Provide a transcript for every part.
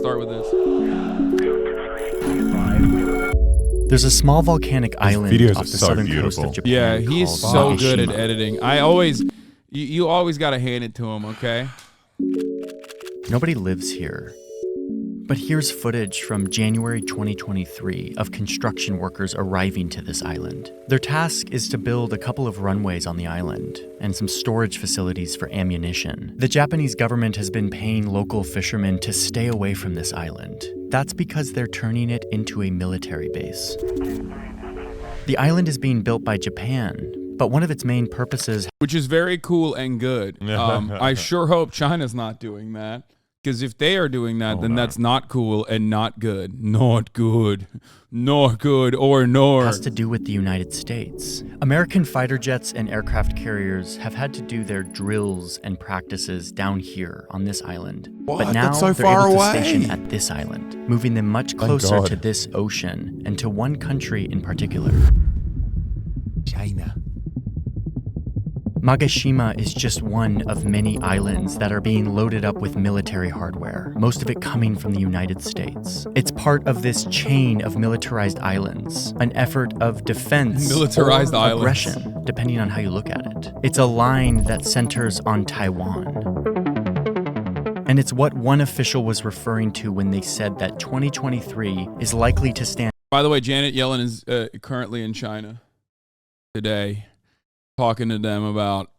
start with this. There's a small volcanic island off the southern coast of Japan. Yeah, he's called so good at Nagashima. editing. You always got to hand it to him, okay? Nobody lives here. But here's footage from January 2023 of construction workers arriving to this island. Their task is to build a couple of runways on the island and some storage facilities for ammunition. The Japanese government has been paying local fishermen to stay away from this island. That's because they're turning it into a military base. The island is being built by Japan, but one of its main purposes, which is very cool and good. I sure hope China's not doing that. Because if they are doing that, then that's not cool and not good. Not good. Not good or nor. Has to do with the United States. American fighter jets and aircraft carriers have had to do their drills and practices down here on this island. But now That's so they're far able away. to station at this island, moving them much closer to this ocean and to one country in particular. China. Nagashima is just one of many islands that are being loaded up with military hardware, most of it coming from the United States. It's part of this chain of militarized islands, an effort of defense Militarized or islands. aggression, depending on how you look at it. It's a line that centers on Taiwan. And it's what one official was referring to when they said that 2023 is likely to stand. By the way, Janet Yellen is currently in China today, talking to them about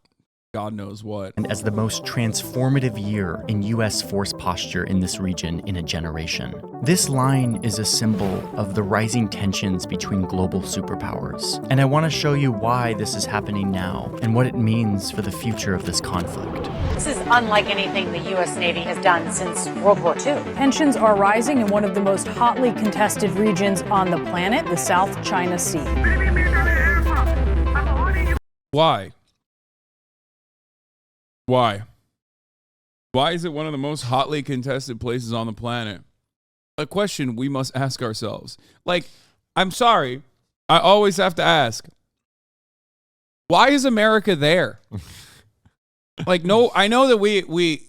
God knows what. And as the most transformative year in U.S. force posture in this region in a generation. This line is a symbol of the rising tensions between global superpowers. And I want to show you why this is happening now and what it means for the future of this conflict. This is unlike anything the U.S. Navy has done since World War II. Tensions are rising in one of the most hotly contested regions on the planet, the South China Sea. Why? Why? Why is it one of the most hotly contested places on the planet? A question we must ask ourselves. Like, I'm sorry, I always have to ask, why is America there? Like, no, I know that we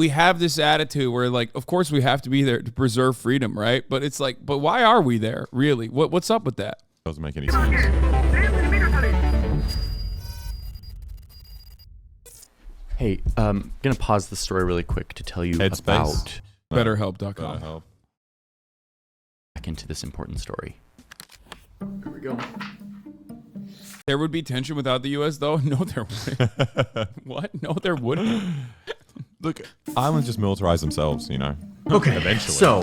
have this attitude where, like, of course we have to be there to preserve freedom, right? But it's like, but why are we there, really? What's up with that? Doesn't make any sense. Hey, I'm going to pause the story really quick to tell you Headspace. about BetterHelp.com. BetterHelp. back into this important story. Here we go. There would be tension without the U.S., though? No, there wouldn't. What? No, there wouldn't. Look, islands just militarize themselves, you know. Okay, Eventually. so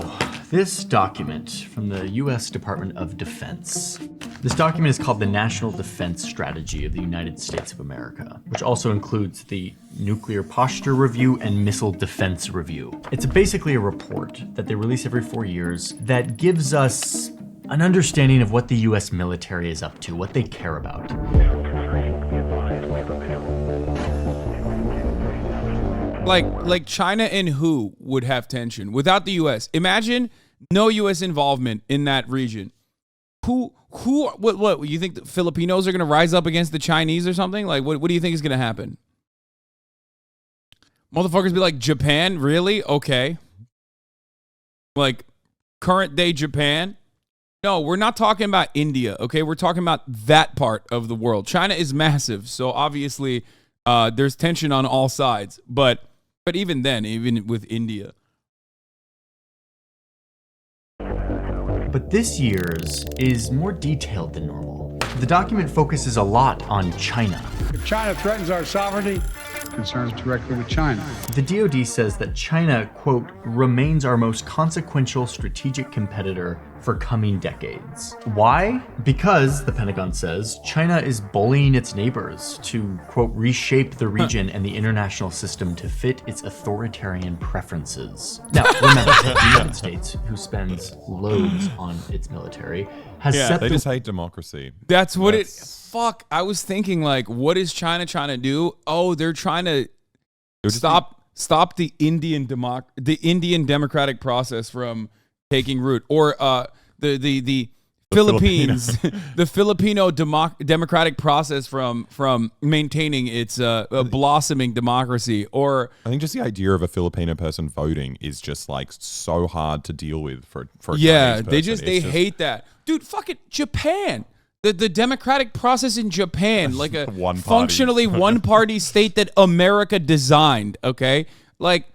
this document from the U.S. Department of Defense. This document is called the National Defense Strategy of the United States of America, which also includes the Nuclear Posture Review and Missile Defense Review. It's basically a report that they release every 4 years that gives us an understanding of what the U.S. military is up to, what they care about. Like China and who would have tension without the U.S.? Imagine no U.S. involvement in that region. What you think the Filipinos are going to rise up against the Chinese or something? Like, what do you think is going to happen? Motherfuckers be like, Japan? Really? Okay. Like, current day Japan? No, we're not talking about India, okay? We're talking about that part of the world. China is massive, so obviously there's tension on all sides. But even then, even with India. But this year's is more detailed than normal. The document focuses a lot on China. If China threatens our sovereignty, concerns directly with China. The DoD says that China, quote, remains our most consequential strategic competitor for coming decades. Why? Because, the Pentagon says, China is bullying its neighbors to, quote, reshape the region and the international system to fit its authoritarian preferences. Now, remember, the United States, who spends loads on its military, has set They the just hate democracy. That's what it... Fuck, I was thinking, like, what is China trying to do? Oh, they're trying to stop the Indian democratic process from taking root, or the Philippines, the Filipino democratic process from maintaining its blossoming democracy. Or I think just the idea of a Filipino person voting is just like so hard to deal with for a yeah, Chinese person. they hate that, dude. Fuck it, Japan. The democratic process in Japan, like a functionally one-party state that America designed. Okay, like.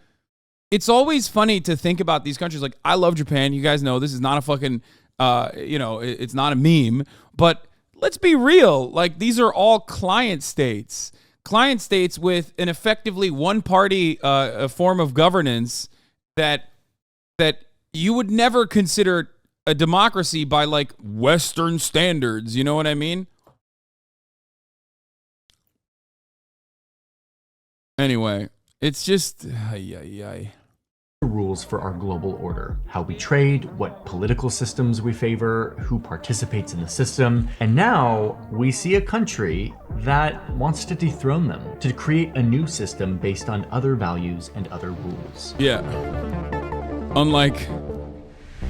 It's always funny to think about these countries. Like, I love Japan. You guys know this is not a fucking, it's not a meme. But let's be real. Like, these are all client states. Client states with an effectively one-party form of governance that you would never consider a democracy by, like, Western standards. You know what I mean? Anyway, it's just... rules for our global order, how we trade, what political systems we favor, who participates in the system, and now we see a country that wants to dethrone them, to create a new system based on other values and other rules. Yeah. Unlike...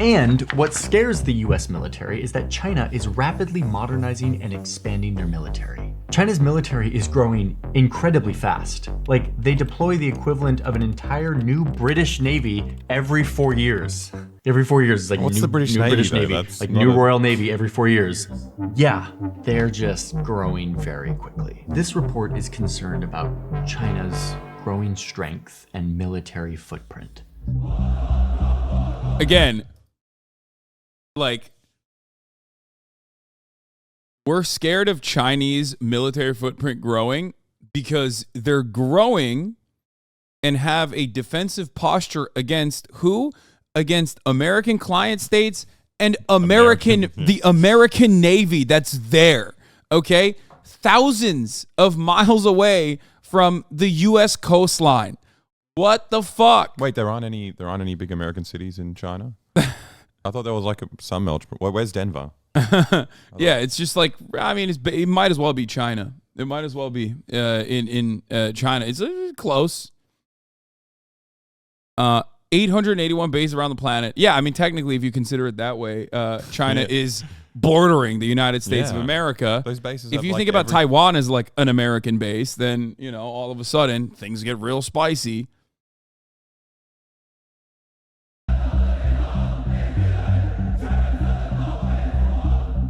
And what scares the US military is that China is rapidly modernizing and expanding their military. China's military is growing incredibly fast. Like, they deploy the equivalent of an entire new British Navy every 4 years. Every 4 years, it's like What's new, the British new Navy? British Though? Navy. That's Like not new a- Royal Navy every 4 years. Yeah, they're just growing very quickly. This report is concerned about China's growing strength and military footprint. Again, like, we're scared of Chinese military footprint growing because they're growing and have a defensive posture against who? Against American client states and the American Navy that's there, okay? Thousands of miles away from the U.S. coastline. What the fuck? Wait, there aren't any big American cities in China? I thought there was like some melting. Where's Denver? Yeah, it's just like, I mean, it might as well be China. It might as well be in China. It's close. 881 bases around the planet. Yeah, I mean, technically, if you consider it that way, China is bordering the United States of America. Those bases. If you think about Taiwan as like an American base, then, you know, all of a sudden, things get real spicy.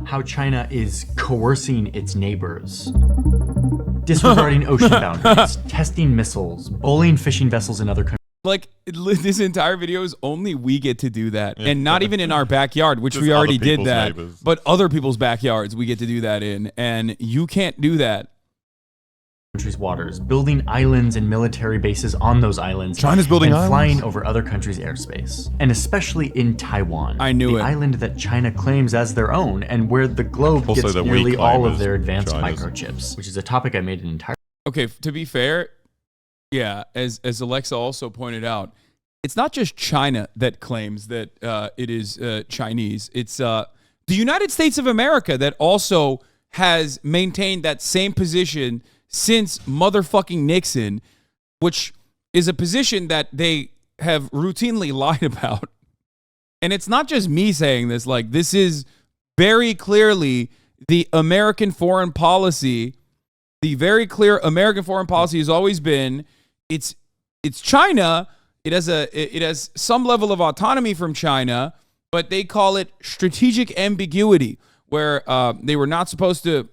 How China is coercing its neighbors, disregarding ocean boundaries, testing missiles, bullying fishing vessels in other countries. Like, this entire video is only we get to do that. And not even in our backyard, which Just we already other did people's that. neighbors. But other people's backyards we get to do that in. And you can't do that. Countries' waters, building islands and military bases on those islands. China's building and islands? flying over other countries' airspace, and especially in Taiwan. I knew the it. island that China claims as their own, and where the globe Also gets that we nearly claim all of as their advanced China's. microchips, which is a topic I made an entire. Okay, to be fair, yeah, as Alexa also pointed out, it's not just China that claims that it is Chinese. It's the United States of America that also has maintained that same position since motherfucking Nixon, which is a position that they have routinely lied about. And it's not just me saying this. Like, this is very clearly the American foreign policy. The very clear American foreign policy has always been, it's China. It has some level of autonomy from China, but they call it strategic ambiguity, where they were not supposed to,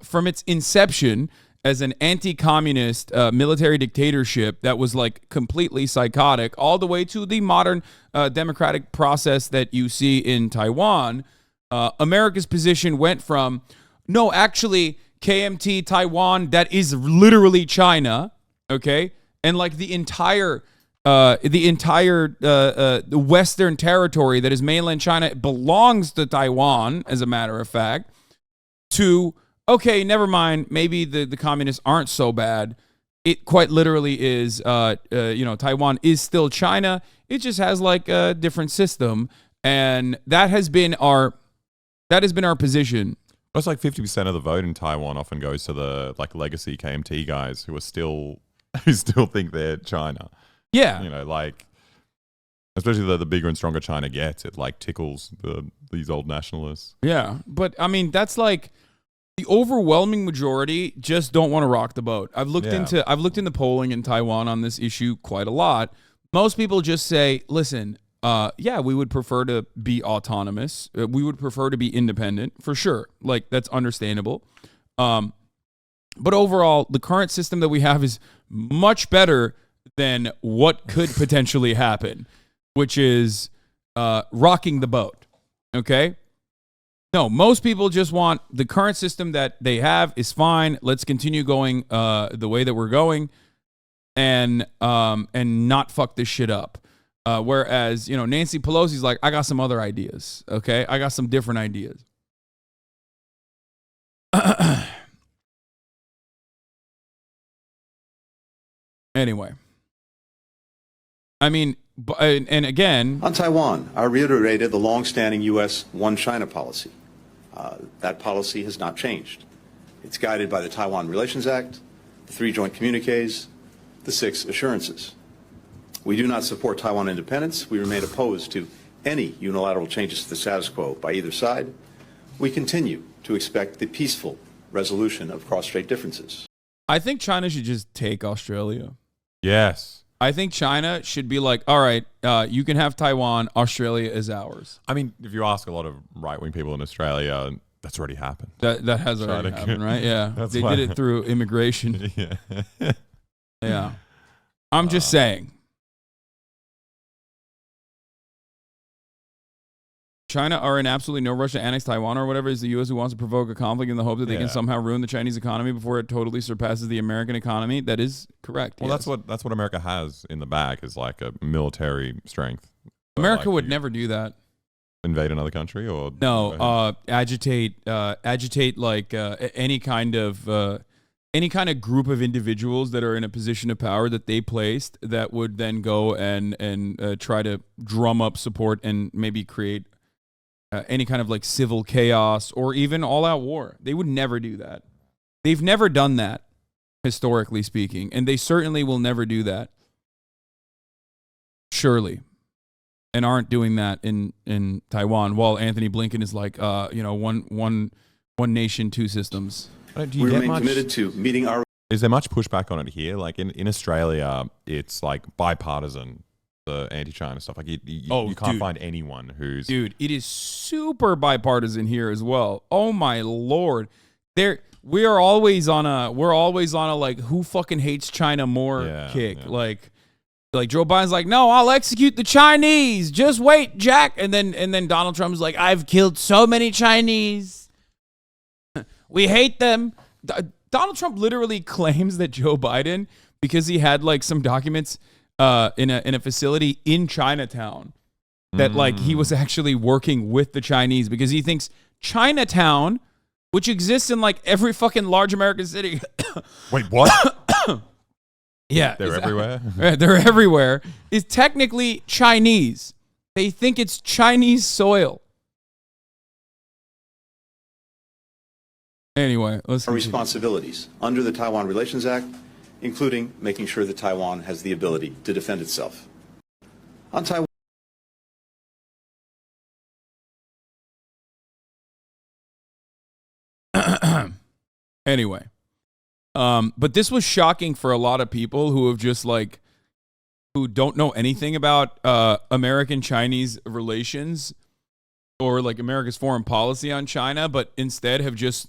from its inception as an anti-communist military dictatorship that was like completely psychotic, all the way to the modern democratic process that you see in Taiwan. America's position went from, no, actually, KMT Taiwan, that is literally China, okay? And like the entire the Western territory that is mainland China belongs to Taiwan, as a matter of fact, to, okay, never mind, maybe the communists aren't so bad. It quite literally is, Taiwan is still China. It just has like a different system. And that has been our position. That's like 50% of the vote in Taiwan often goes to the like legacy KMT guys who still think they're China. Yeah. You know, like Especially the bigger and stronger China gets, it like tickles these old nationalists. Yeah, but I mean that's like the overwhelming majority just don't want to rock the boat. I've looked into polling in Taiwan on this issue quite a lot. Most people just say, listen, yeah, we would prefer to be autonomous. We would prefer to be independent for sure. Like that's understandable. But overall, the current system that we have is much better than what could potentially happen, which is rocking the boat. Okay? No, most people just want the current system that they have is fine. Let's continue going the way that we're going and not fuck this shit up. Whereas, Nancy Pelosi's like, I got some other ideas. Okay? I got some different ideas. Anyway, I mean, and again... On Taiwan, I reiterated the long-standing U.S. One China policy. That policy has not changed. It's guided by the Taiwan Relations Act, the 3 joint communiques, the 6 assurances. We do not support Taiwan independence. We remain opposed to any unilateral changes to the status quo by either side. We continue to expect the peaceful resolution of cross-strait differences. I think China should just take Australia. Yes. I think China should be like, all right, you can have Taiwan. Australia is ours. I mean, if you ask a lot of right-wing people in Australia, that's already happened. That has already happened, right? Yeah. They did it through immigration. Yeah. Yeah. I'm just saying. China are in absolutely no rush to annex Taiwan or whatever. Is the U.S. who wants to provoke a conflict in the hope that they can somehow ruin the Chinese economy before it totally surpasses the American economy? That is correct. Well, yes. that's what America has in the bag is like a military strength. America would never do that. Invade another country or no, agitate like any kind of group of individuals that are in a position of power that they placed that would then go and try to drum up support and maybe create any kind of like civil chaos or even all-out war. They would never do that. They've never done that, historically speaking, and they certainly will never do that. Surely. And aren't doing that in Taiwan, while Anthony Blinken is like, one nation, 2 systems. Do we remain committed to meeting our... Is there much pushback on it here? Like in Australia, it's like bipartisan, the anti-China stuff. Like you can't find anyone who's... Dude, it is super bipartisan here as well. Oh my Lord. We're always on a like who fucking hates China more kick. Yeah. Like Joe Biden's like, no, I'll execute the Chinese. Just wait, Jack. And then Donald Trump's like, I've killed so many Chinese. We hate them. Donald Trump literally claims that Joe Biden, because he had like some documents in a facility in Chinatown, that like he was actually working with the Chinese, because he thinks Chinatown, which exists in like every fucking large American city. Wait, what? Yeah. They're everywhere? They're everywhere. Is technically Chinese. They think it's Chinese soil. Anyway, let's our responsibilities under the Taiwan Relations Act, including making sure that Taiwan has the ability to defend itself. On Taiwan... Anyway. But this was shocking for a lot of people who have just like, who don't know anything about American-Chinese relations or like America's foreign policy on China, but instead have just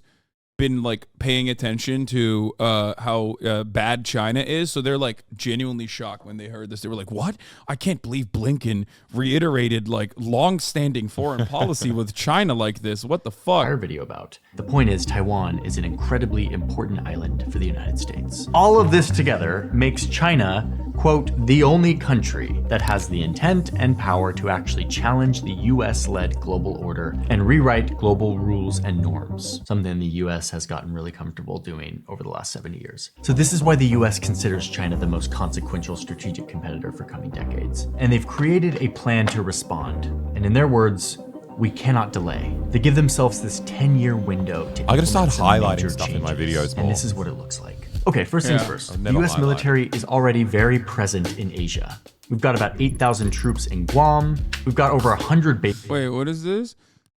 been like paying attention to how bad China is. So they're like genuinely shocked when they heard this. They were like, what? I can't believe Blinken reiterated like long-standing foreign policy with China like this. What the fuck? Our video about. The point is, Taiwan is an incredibly important island for the United States. All of this together makes China, quote, the only country that has the intent and power to actually challenge the US-led global order and rewrite global rules and norms, something the US has gotten really comfortable doing over the last 70 years. So this is why the US considers China the most consequential strategic competitor for coming decades. And they've created a plan to respond. And in their words, we cannot delay. They give themselves this 10-year window to I gotta start highlighting major stuff changes, in my videos more. and this is what it looks like. Okay, first things first. The US military is already very present in Asia. We've got about 8,000 troops in Guam. We've got over 100 bases. Wait, what is this?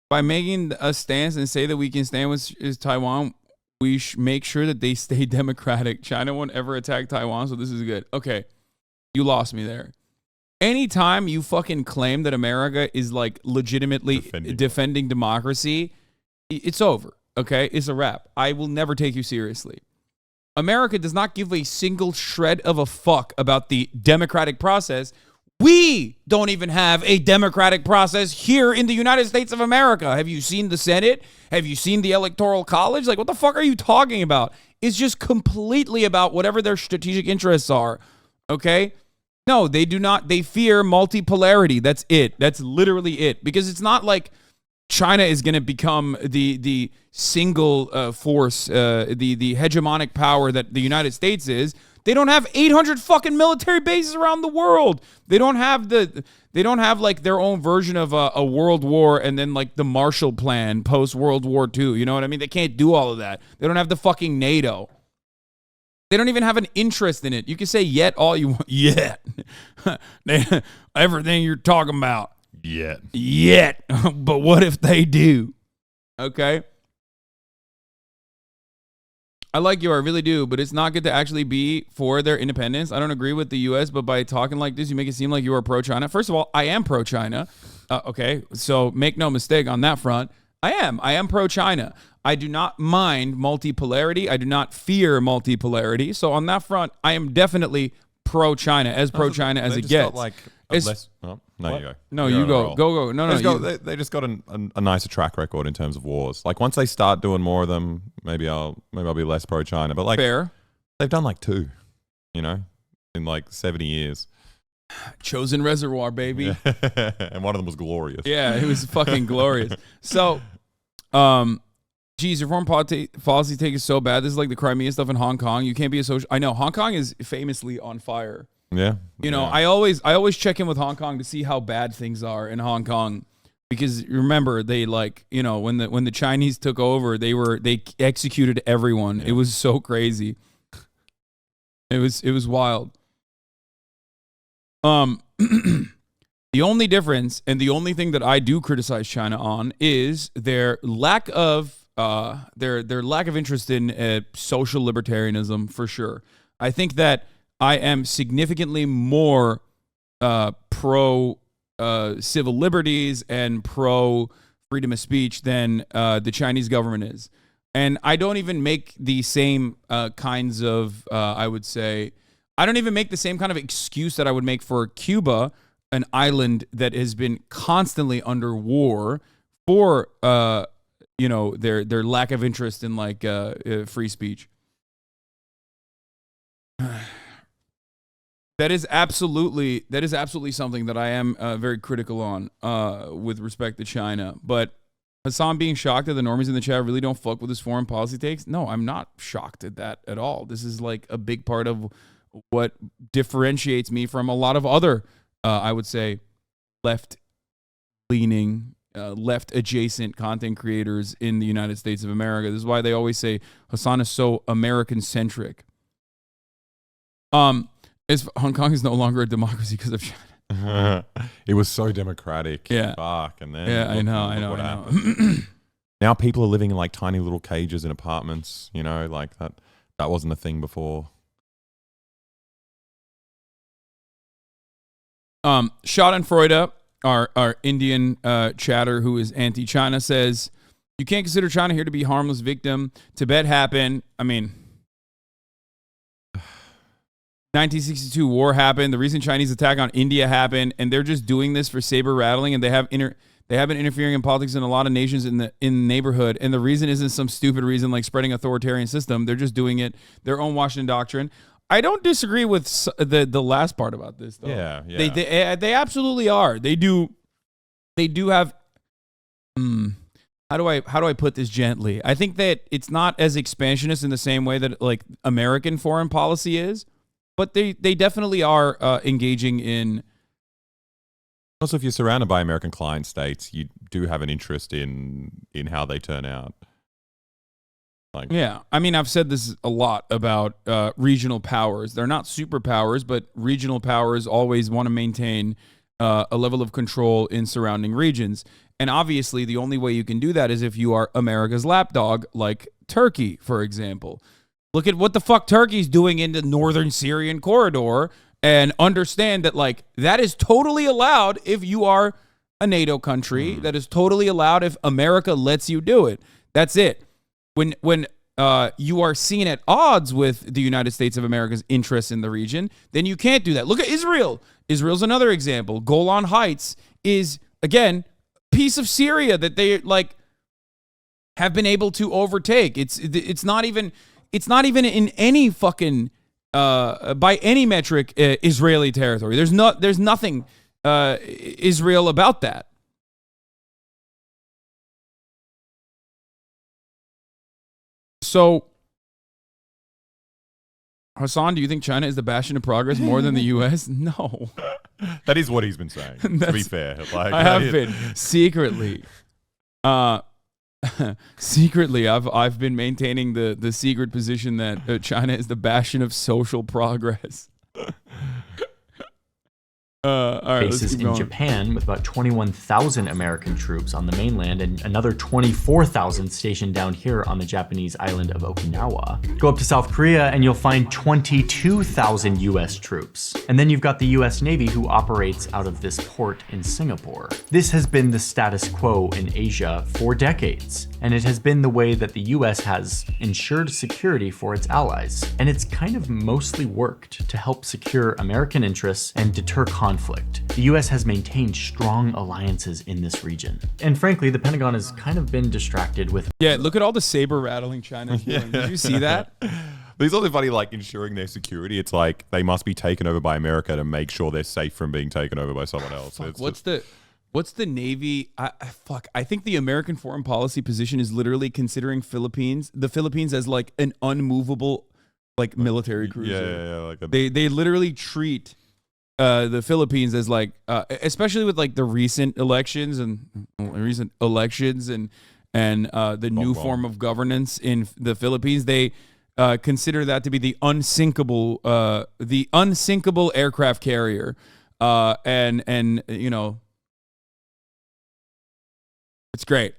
By making a stance and say that we can stand with Taiwan, we make sure that they stay democratic. China won't ever attack Taiwan, so this is good. Okay, you lost me there. Anytime you fucking claim that America is like legitimately defending democracy, it's over. Okay, it's a wrap. I will never take you seriously. America does not give a single shred of a fuck about the democratic process. We don't even have a democratic process here in the United States of America. Have you seen the Senate? Have you seen the Electoral College? Like, what the fuck are you talking about? It's just completely about whatever their strategic interests are. Okay? No, they do not. They fear multipolarity. That's it. That's literally it. Because it's not like China is going to become the single force, the hegemonic power that the United States is. They don't have 800 fucking military bases around the world. They don't have like their own version of a world war and then like the Marshall Plan post World War II. You know what I mean? They can't do all of that. They don't have the fucking NATO. They don't even have an interest in it. You can say yet all you want. Yet. Everything you're talking about. Yet. But what if they do? Okay. I like you, I really do, but it's not good to actually be for their independence. I don't agree with the U.S., but by talking like this, you make it seem like you are pro-China. First of all, I am pro-China. Okay, so make no mistake on that front. I am pro-China. I do not mind multipolarity. I do not fear multipolarity. So on that front, I am definitely pro-China, as pro-China as it gets. No, you go. No, you go. Go. No. They just got a nicer track record in terms of wars. Like once they start doing more of them, maybe I'll be less pro China. But like fair, they've done like 2, in like 70 years. Chosen Reservoir, baby. Yeah. And one of them was glorious. Yeah, it was fucking glorious. So, geez, your foreign policy take is so bad. This is like the Crimea stuff in Hong Kong. You can't be a social. I know Hong Kong is famously on fire. Yeah. I always check in with Hong Kong to see how bad things are in Hong Kong, because remember they when the Chinese took over, they executed everyone. Yeah. It was so crazy. It was wild. The only difference and the only thing that I do criticize China on is their lack of interest in social libertarianism, for sure. I think that I am significantly more pro civil liberties and pro freedom of speech than the Chinese government is. And I don't even make the same kinds of, I would say, I don't even make the same kind of excuse that I would make for Cuba, an island that has been constantly under war, for, their lack of interest in like free speech. That is absolutely something that I am very critical on with respect to China. But Hasan being shocked that the normies in the chat really don't fuck with his foreign policy takes. No, I'm not shocked at that at all. This is like a big part of what differentiates me from a lot of other, I would say, left-leaning, left-adjacent content creators in the United States of America. This is why they always say Hasan is so American-centric. Hong Kong is no longer a democracy because of China. It was so democratic. Yeah. Fuck. And then I know. Now people are living in like tiny little cages in apartments, like that wasn't a thing before. Schadenfreude, our Indian chatter who is anti-China, says, you can't consider China here to be a harmless victim. Tibet happened. I mean, 1962 war happened. The recent Chinese attack on India happened, and they're just doing this for saber rattling. And they have been interfering in politics in a lot of nations in the neighborhood. And the reason isn't some stupid reason like spreading authoritarian system. They're just doing it their own Washington doctrine. I don't disagree with the last part about this though. Yeah. They absolutely are. They do have. How do I put this gently? I think that it's not as expansionist in the same way that like American foreign policy is. But they definitely are engaging in. Also, if you're surrounded by American client states, you do have an interest in how they turn out. Like, yeah, I mean, I've said this a lot about regional powers. They're not superpowers, but regional powers always want to maintain a level of control in surrounding regions. And obviously, the only way you can do that is if you are America's lapdog, like Turkey, for example. Look at what the fuck Turkey's doing in the northern Syrian corridor, and understand that, like, that is totally allowed if you are a NATO country. That is totally allowed if America lets you do it. That's it. When you are seen at odds with the United States of America's interests in the region, then you can't do that. Look at Israel. Israel's another example. Golan Heights is, again, a piece of Syria that they like have been able to overtake. It's not even in any fucking by any metric Israeli territory. There's nothing Israel about that. So, Hasan, do you think China is the bastion of progress more than the U.S.? No. that is what he's been saying, to be fair. Like, I have been secretly. Secretly, I've been maintaining the secret position that China is the bastion of social progress. All right, bases in Japan with about 21,000 American troops on the mainland and another 24,000 stationed down here on the Japanese island of Okinawa. Go up to South Korea and you'll find 22,000 US troops. And then you've got the US Navy who operates out of this port in Singapore. This has been the status quo in Asia for decades, and it has been the way that the US has ensured security for its allies. And it's kind of mostly worked to help secure American interests and deter conflict. The US has maintained strong alliances in this region. And frankly, the Pentagon has kind of been distracted with... Yeah, look at all the saber rattling China's doing. Did you see that? But it's also funny, like, ensuring their security. It's like they must be taken over by America to make sure they're safe from being taken over by someone else. Fuck, what's the Navy? I think the American foreign policy position is literally considering the Philippines as like an unmovable, like, military cruiser. Like they literally treat the Philippines as like, especially with like the recent elections and the new form of governance in the Philippines, they consider that to be the unsinkable aircraft carrier, and you know, it's great.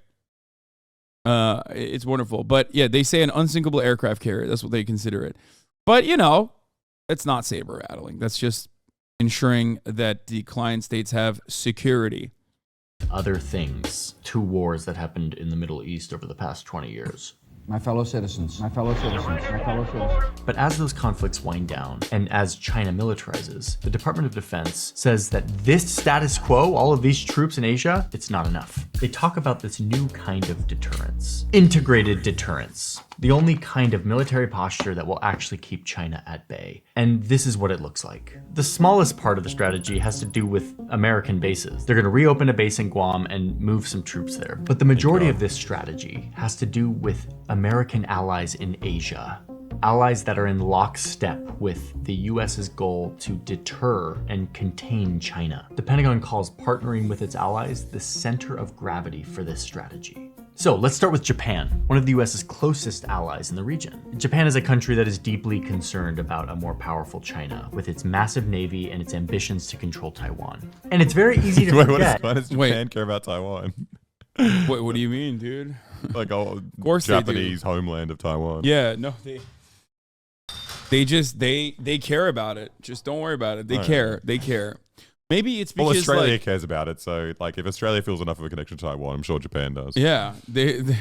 It's wonderful. But yeah, they say an unsinkable aircraft carrier. That's what they consider it. But you know, it's not saber rattling. That's just ensuring that the client states have security. Other things. 2 wars that happened in the Middle East over the past 20 years. My fellow citizens. But as those conflicts wind down, and as China militarizes, the Department of Defense says that this status quo, all of these troops in Asia, it's not enough. They talk about this new kind of deterrence. Integrated deterrence. The only kind of military posture that will actually keep China at bay. And this is what it looks like. The smallest part of the strategy has to do with American bases. They're going to reopen a base in Guam and move some troops there. But the majority of this strategy has to do with American allies in Asia. Allies that are in lockstep with the US's goal to deter and contain China. The Pentagon calls partnering with its allies the center of gravity for this strategy. So let's start with Japan, one of the US's closest allies in the region. Japan is a country that is deeply concerned about a more powerful China, with its massive navy and its ambitions to control Taiwan. And it's very easy to forget. Why does Japan care about Taiwan? What do you mean, dude? Like, of course Japanese homeland of Taiwan. Yeah, no, they care about it. Just don't worry about it. They care. They care. Maybe it's because Australia cares about it. So, like, if Australia feels enough of a connection to Taiwan, I'm sure Japan does. Yeah, dude,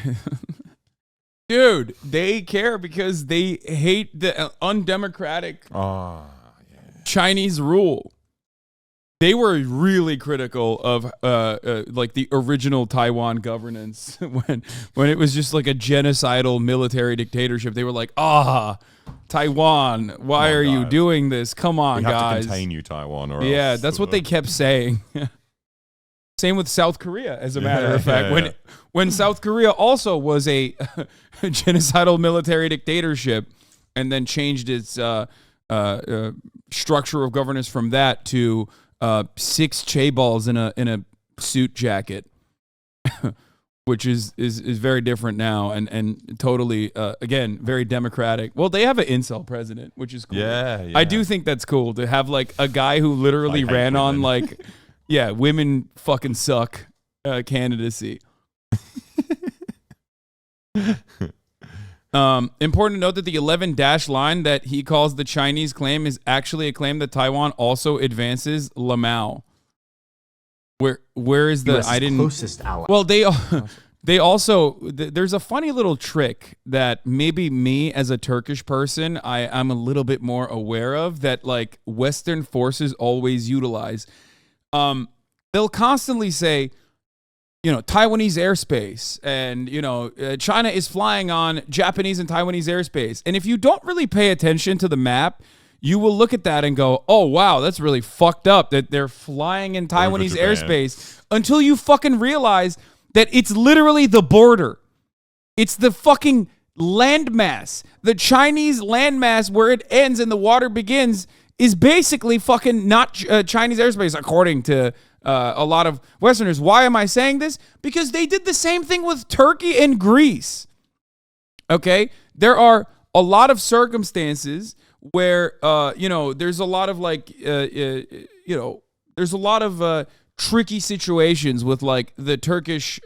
they care because they hate the undemocratic Chinese rule. They were really critical of like the original Taiwan governance when it was just like a genocidal military dictatorship. They were like, Taiwan, why are you doing this? Come on, guys. We have to contain you, Taiwan. Or yeah, else, that's what they kept saying. Same with South Korea, as a matter of fact. When South Korea also was a genocidal military dictatorship and then changed its structure of governance from that to 6 chaeballs in a suit jacket. which is very different now and totally again very democratic. Well, they have an incel president, which is cool. Yeah. I do think that's cool to have like a guy who literally ran on like women fucking suck candidacy. Important to note that the 11 dash line that he calls the Chinese claim is actually a claim that Taiwan also advances Lamau. Where is the closest ally? Well, they also there's a funny little trick that maybe me as a Turkish person I'm a little bit more aware of that like Western forces always utilize. They'll constantly say, Taiwanese airspace and, China is flying on Japanese and Taiwanese airspace. And if you don't really pay attention to the map, you will look at that and go, oh, wow, that's really fucked up that they're flying in Taiwanese airspace until you fucking realize that it's literally the border. It's the fucking landmass. The Chinese landmass where it ends and the water begins is basically fucking not Chinese airspace, according to a lot of Westerners. Why am I saying this? Because they did the same thing with Turkey and Greece. Okay? There are a lot of circumstances where, there's a lot of there's a lot of tricky situations with like the Turkish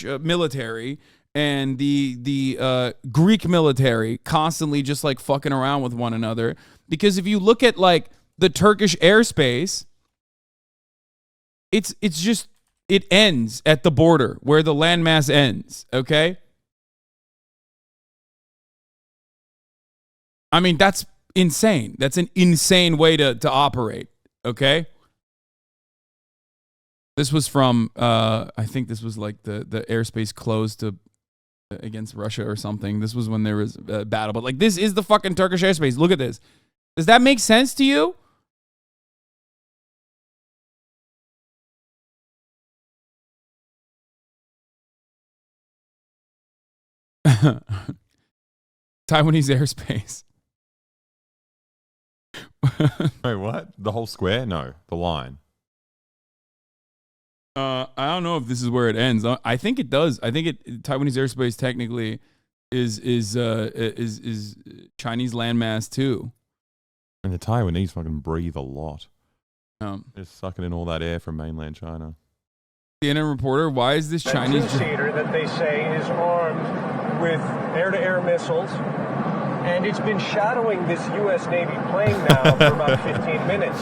military and the Greek military constantly just like fucking around with one another. Because if you look at like the Turkish airspace, it ends at the border where the landmass ends, okay? I mean, that's insane. That's an insane way to operate, okay? This was from, I think this was like the airspace closed against Russia or something. This was when there was a battle. But like, this is the fucking Turkish airspace. Look at this. Does that make sense to you? Taiwanese airspace. Wait, what? The whole square? No, the line. I don't know if this is where it ends. I think it does. I think Taiwanese airspace technically is Chinese landmass too. And the Taiwanese fucking breathe a lot. They're sucking in all that air from mainland China. CNN reporter, why is this Chinese two-seater that they say is armed with air-to-air missiles, and it's been shadowing this U.S. Navy plane now for about 15 minutes.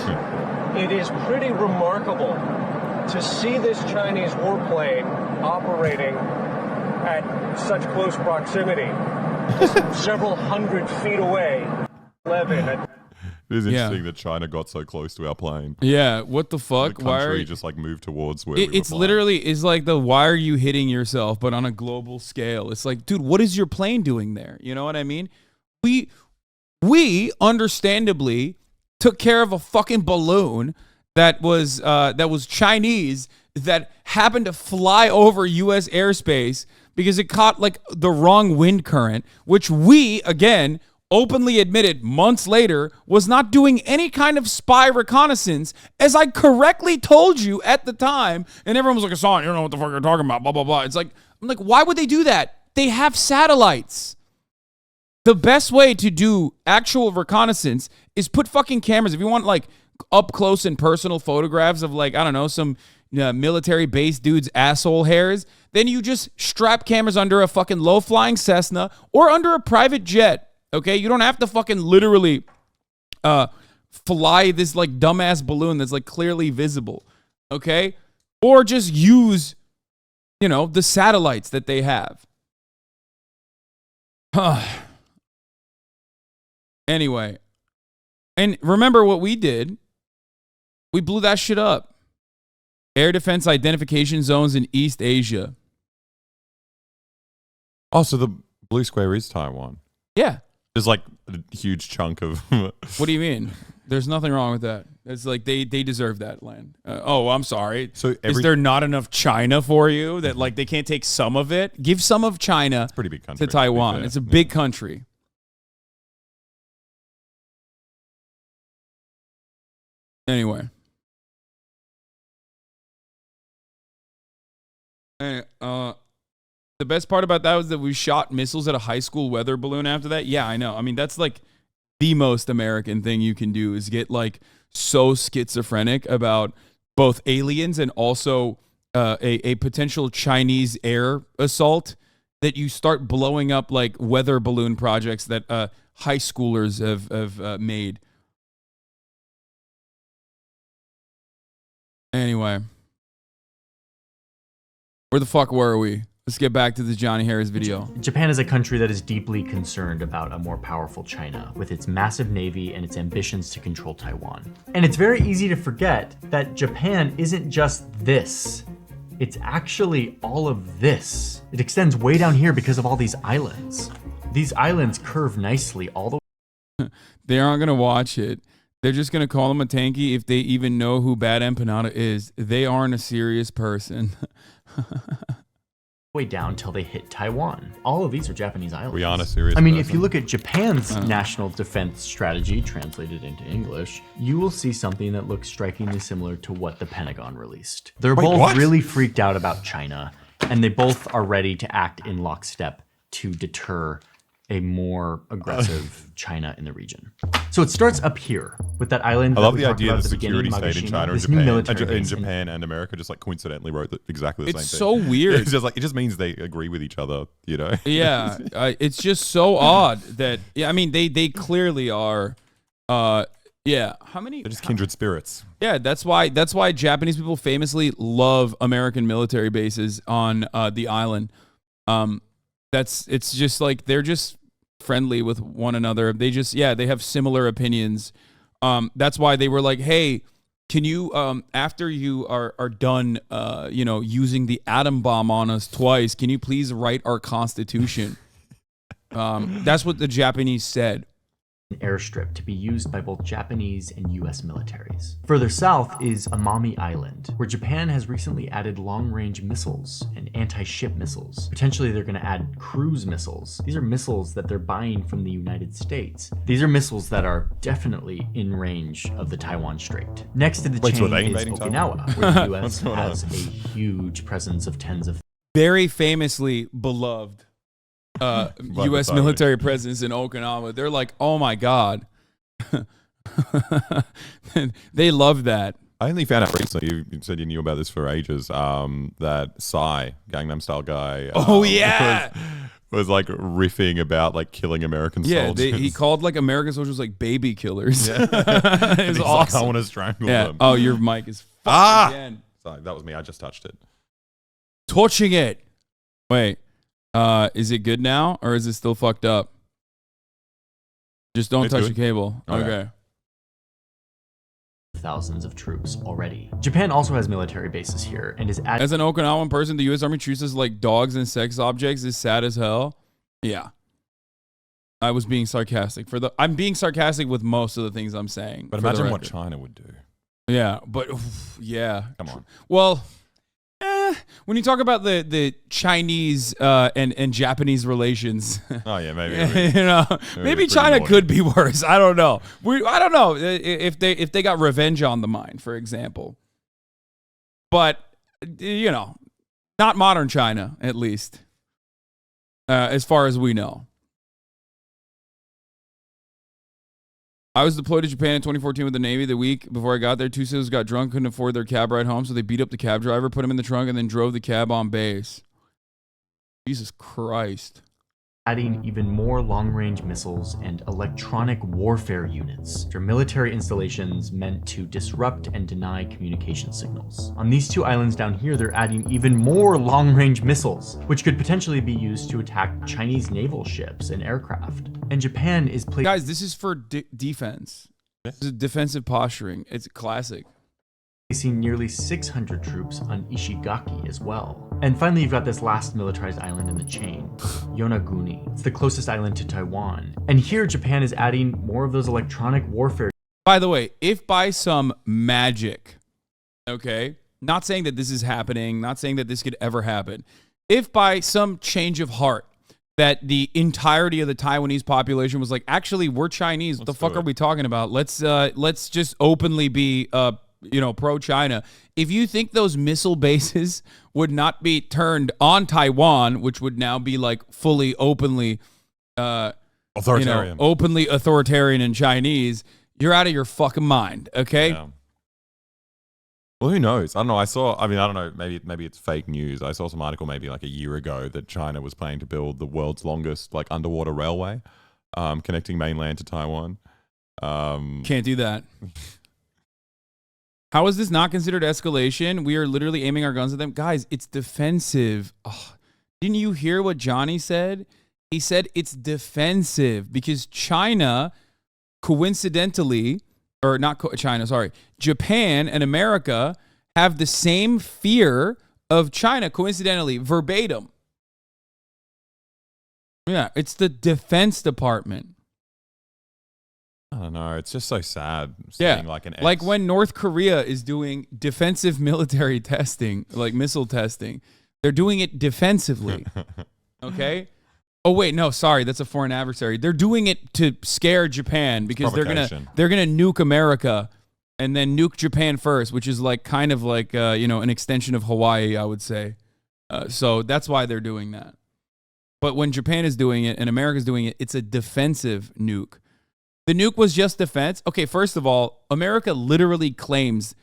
It is pretty remarkable to see this Chinese warplane operating at such close proximity, just several hundred feet away. 11. It is interesting that China got so close to our plane. Yeah, what the fuck? The country just like moved towards where it's literally is like the why are you hitting yourself, but on a global scale. It's like, dude, what is your plane doing there? You know what I mean? We understandably took care of a fucking balloon that was Chinese that happened to fly over U.S. airspace because it caught like the wrong wind current, which we again openly admitted months later was not doing any kind of spy reconnaissance, as I correctly told you at the time. And everyone was like, Hasan, you don't know what the fuck you're talking about, blah, blah, blah. It's like, I'm like, why would they do that? They have satellites. The best way to do actual reconnaissance is put fucking cameras. If you want like up close and personal photographs of like, I don't know, some military base dude's asshole hairs, then you just strap cameras under a fucking low flying Cessna or under a private jet. Okay, you don't have to fucking literally fly this like dumbass balloon that's like clearly visible. Okay, or just use, the satellites that they have. Anyway, and remember what we did? We blew that shit up. Air defense identification zones in East Asia. Oh, so the blue square is Taiwan. Yeah. There's like a huge chunk of. What do you mean? There's nothing wrong with that. It's like they deserve that land. I'm sorry. So is there not enough China for you that like they can't take some of it? Give some of China. It's a pretty big country, to Taiwan. It's a big country. Anyway. And, the best part about that was that we shot missiles at a high school weather balloon after that. Yeah, I know. I mean, that's like the most American thing you can do is get like so schizophrenic about both aliens and also a potential Chinese air assault that you start blowing up like weather balloon projects that high schoolers have made. Anyway, where the fuck were we? Let's get back to the Johnny Harris video. Japan is a country that is deeply concerned about a more powerful China, with its massive navy and its ambitions to control Taiwan. And it's very easy to forget that Japan isn't just this. It's actually all of this. It extends way down here because of all these islands. These islands curve nicely all the way. They aren't going to watch it. They're just going to call him a tanky if they even know who Bad Empanada is. They aren't a serious person. Way down till they hit Taiwan. All of these are Japanese islands. We aren't a serious I mean, person. if you look at Japan's national defense strategy translated into English, you will see something that looks strikingly similar to what the Pentagon released. They're both really freaked out about China, and they both are ready to act in lockstep to deter a more aggressive China in the region. So it starts up here with that island. I love the idea that the security state in China and Japan and America just like coincidentally wrote exactly the same thing. It's so weird. It's just like, it just means they agree with each other, you know? Yeah, it's just so odd that, yeah, I mean, they clearly are, yeah. How many? They're just kindred spirits. Yeah, that's why Japanese people famously love American military bases on the island. It's just like they're just friendly with one another. They just, yeah, they have similar opinions. That's why they were like, hey, can you, after you are done, using the atom bomb on us twice, can you please write our constitution? That's what the Japanese said. An airstrip to be used by both Japanese and US militaries. Further south is Amami Island, where Japan has recently added long-range missiles and anti-ship missiles. Potentially they're going to add cruise missiles. These are missiles that they're buying from the United States. These are missiles that are definitely in range of the Taiwan Strait. Next to the chain is Okinawa, where the US has a huge presence of tens of very famously beloved U.S. military presence in Okinawa. They're like, oh my God. They love that. I only found out recently, you said you knew about this for ages, that Psy, Gangnam Style guy. Was like riffing about like killing American soldiers. Yeah, he called like American soldiers like baby killers. Yeah. It was awesome. Like, I want to strangle them. Oh, your mic is fucked again. Sorry, that was me. I just touched it. Touching it. Wait. Is it good now or is it still fucked up? Just don't touch the cable. Okay. Thousands of troops already. Japan also has military bases here and is as an Okinawan person, the U.S. Army treats us like dogs and sex objects is sad as hell. Yeah. I was being sarcastic. I'm being sarcastic with most of the things I'm saying. But imagine what China would do. Yeah, but yeah. Come on. Well, when you talk about the Chinese and Japanese relations, oh yeah, maybe maybe China could be worse. I don't know. I don't know if they got revenge on the mind, for example. But not modern China, at least, as far as we know. I was deployed to Japan in 2014 with the Navy. The week before I got there, two sailors got drunk, couldn't afford their cab ride home, so they beat up the cab driver, put him in the trunk, and then drove the cab on base. Jesus Christ. Adding even more long-range missiles and electronic warfare units for military installations meant to disrupt and deny communication signals. On these two islands down here, they're adding even more long-range missiles, which could potentially be used to attack Chinese naval ships and aircraft. And Japan is Guys, this is for defense. This is defensive posturing. It's classic. Placing nearly 600 troops on Ishigaki as well. And finally, you've got this last militarized island in the chain, Yonaguni. It's the closest island to Taiwan. And here, Japan is adding more of those electronic warfare. By the way, if by some magic, okay, not saying that this is happening, not saying that this could ever happen, if by some change of heart, that the entirety of the Taiwanese population was like, actually, we're Chinese. What the fuck are we talking about? Let's just openly be pro China. If you think those missile bases would not be turned on Taiwan, which would now be like fully openly authoritarian, openly authoritarian and Chinese, you're out of your fucking mind. Okay. Yeah. Well, who knows? I don't know. I don't know. Maybe it's fake news. I saw some article maybe like a year ago that China was planning to build the world's longest like underwater railway, connecting mainland to Taiwan. Can't do that. How is this not considered escalation? We are literally aiming our guns at them. Guys, it's defensive. Oh, didn't you hear what Johnny said? He said it's defensive because China, coincidentally, or not China, sorry, Japan and America have the same fear of China, coincidentally, verbatim. Yeah, it's the Defense Department. I don't know. It's just so sad. Yeah, Like when North Korea is doing defensive military testing, like missile testing, they're doing it defensively. Okay. Oh wait, no, sorry, that's a foreign adversary. They're doing it to scare Japan because they're gonna nuke America and then nuke Japan first, which is like kind of like an extension of Hawaii, I would say. So that's why they're doing that. But when Japan is doing it and America's doing it, it's a defensive nuke. The nuke was just defense. Okay, first of all, America literally claims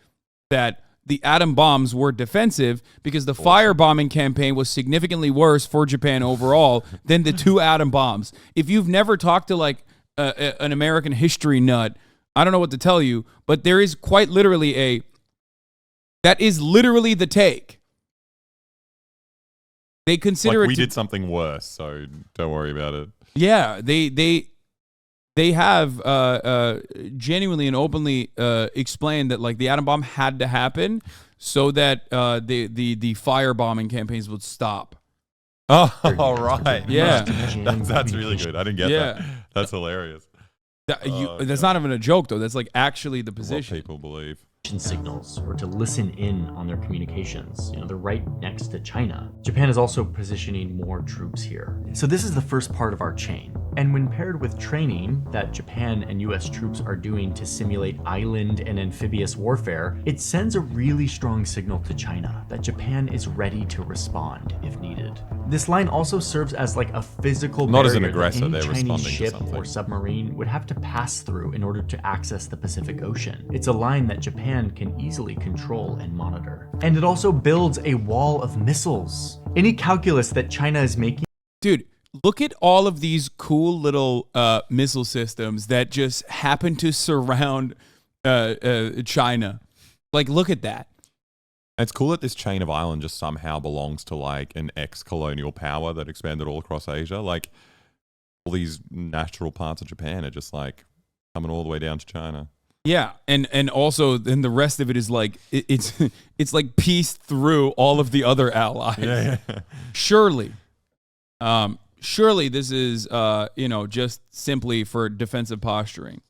that the atom bombs were defensive because the firebombing campaign was significantly worse for Japan overall than the 2 atom bombs. If you've never talked to like an American history nut, I don't know what to tell you, but there is quite literally that is literally the take. They consider like we did something worse, so don't worry about it. Yeah, they have genuinely and openly explained that like the atom bomb had to happen so that the firebombing campains would stop. Oh, all right. Yeah. That's really good. I didn't get that. That's hilarious. That's not even a joke, though. That's like actually the position. What people believe. Signals or to listen in on their communications. They're right next to China. Japan is also positioning more troops here. So this is the first part of our chain. And when paired with training that Japan and US troops are doing to simulate island and amphibious warfare, it sends a really strong signal to China that Japan is ready to respond if needed. This line also serves as like a physical not barrier as an aggressor, that any they're Chinese responding ship to something. or submarine would have to pass through in order to access the Pacific Ocean. It's a line that Japan can easily control and monitor. And it also builds a wall of missiles. Any calculus that China is making. Dude, look at all of these cool little missile systems that just happen to surround China. Like, look at that. It's cool that this chain of island just somehow belongs to like an ex-colonial power that expanded all across Asia. Like all these natural parts of Japan are just like coming all the way down to China. Yeah, and also then the rest of it is like it's like pieced through all of the other allies. Yeah. Surely this is just simply for defensive posturing.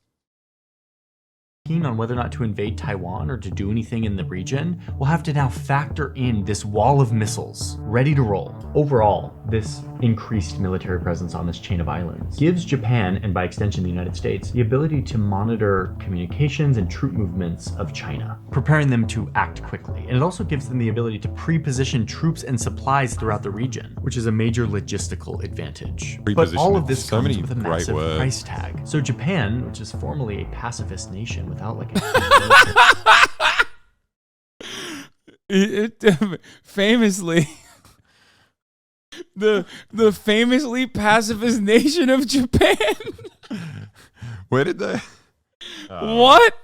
On whether or not to invade Taiwan or to do anything in the region, we'll have to now factor in this wall of missiles ready to roll. Overall, this increased military presence on this chain of islands gives Japan, and by extension the United States, the ability to monitor communications and troop movements of China, preparing them to act quickly. And it also gives them the ability to pre-position troops and supplies throughout the region, which is a major logistical advantage. But all of this comes with a massive price tag. So Japan, which is formerly a pacifist nation without like a famously the famously pacifist nation of Japan. Where did they? What?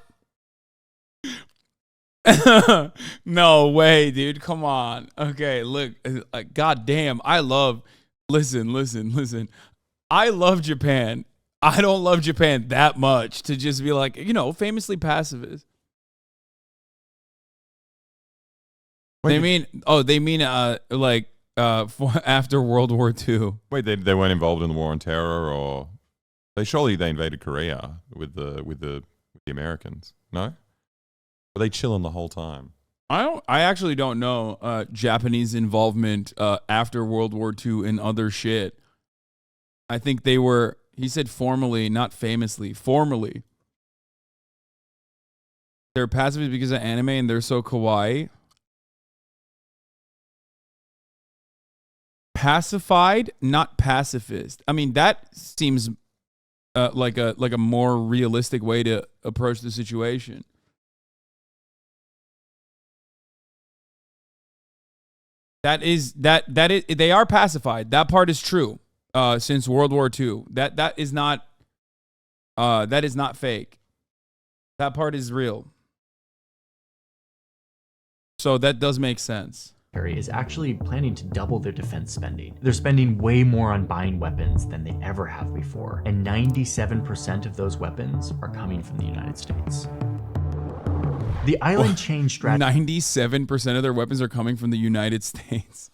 No way, dude. Come on. Okay, look. God damn. Listen. I love Japan. I don't love Japan that much to just be like, famously pacifist. They mean after World War II. Wait, they weren't involved in the war on terror, or they invaded Korea with the Americans. No, were they chilling the whole time? I actually don't know Japanese involvement after World War II in other shit. I think they were. He said formally, not famously. Formally, they're pacifist because of anime and they're so kawaii. Pacified, not pacifist. I mean, that seems like a more realistic way to approach the situation. That is they are pacified. That part is true. Since World War II, that is not fake. That part is real. So that does make sense. Is actually planning to double their defense spending. They're spending way more on buying weapons than they ever have before, and 97% of those weapons are coming from the United States. The island chain strategy. 97% of their weapons are coming from the United States.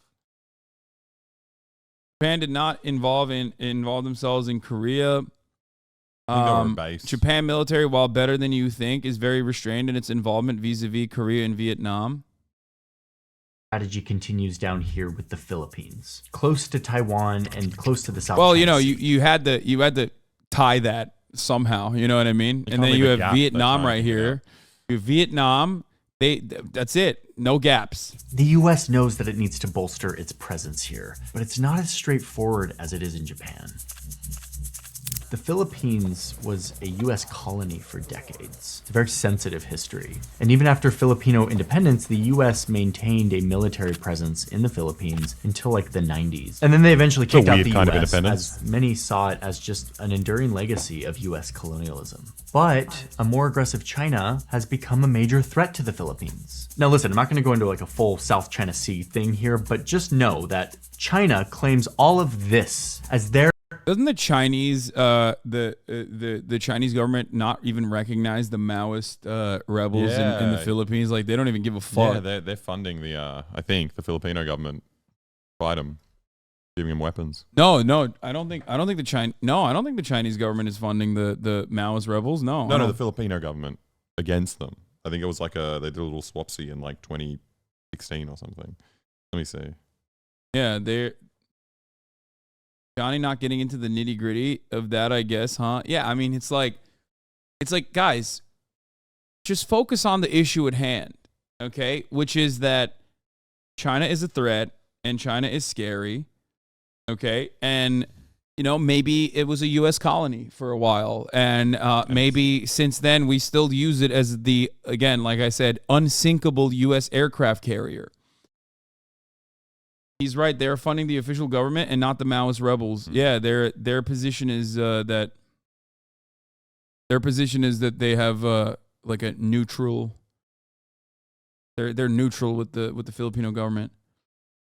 Japan did not involve themselves in Korea. Japan military, while better than you think, is very restrained in its involvement vis-a-vis Korea and Vietnam. Strategy continues down here with the Philippines, close to Taiwan and close to the South. Well, China Sea. you had to tie that somehow. You know what I mean? And then you have Vietnam right here. You have Vietnam. That's it. No gaps. The U.S. knows that it needs to bolster its presence here, but it's not as straightforward as it is in Japan. The Philippines was a U.S. colony for decades. It's a very sensitive history. And even after Filipino independence, the U.S. maintained a military presence in the Philippines until like the 90s. And then they eventually kicked out the U.S. as many saw it as just an enduring legacy of U.S. colonialism. But a more aggressive China has become a major threat to the Philippines. Now listen, I'm not going to go into like a full South China Sea thing here, but just know that China claims all of this as their. Doesn't the Chinese, the Chinese government not even recognize the Maoist rebels in the Philippines? Like they don't even give a fuck. Yeah, they're funding the I think the Filipino government fight them, giving them weapons. No, I don't think the Chinese government is funding the Maoist rebels. No, the Filipino government against them. I think it was like they did a little swapsy in like 2016 or something. Let me see. Yeah, Johnny not getting into the nitty gritty of that, I guess, huh? Yeah, I mean, it's like, guys, just focus on the issue at hand, okay? Which is that China is a threat and China is scary, okay? And, maybe it was a U.S. colony for a while. And maybe since then we still use it as again, like I said, unsinkable U.S. aircraft carrier. He's right. They're funding the official government and not the Maoist rebels. Yeah, their position is that they have like a neutral. They're neutral with the Filipino government.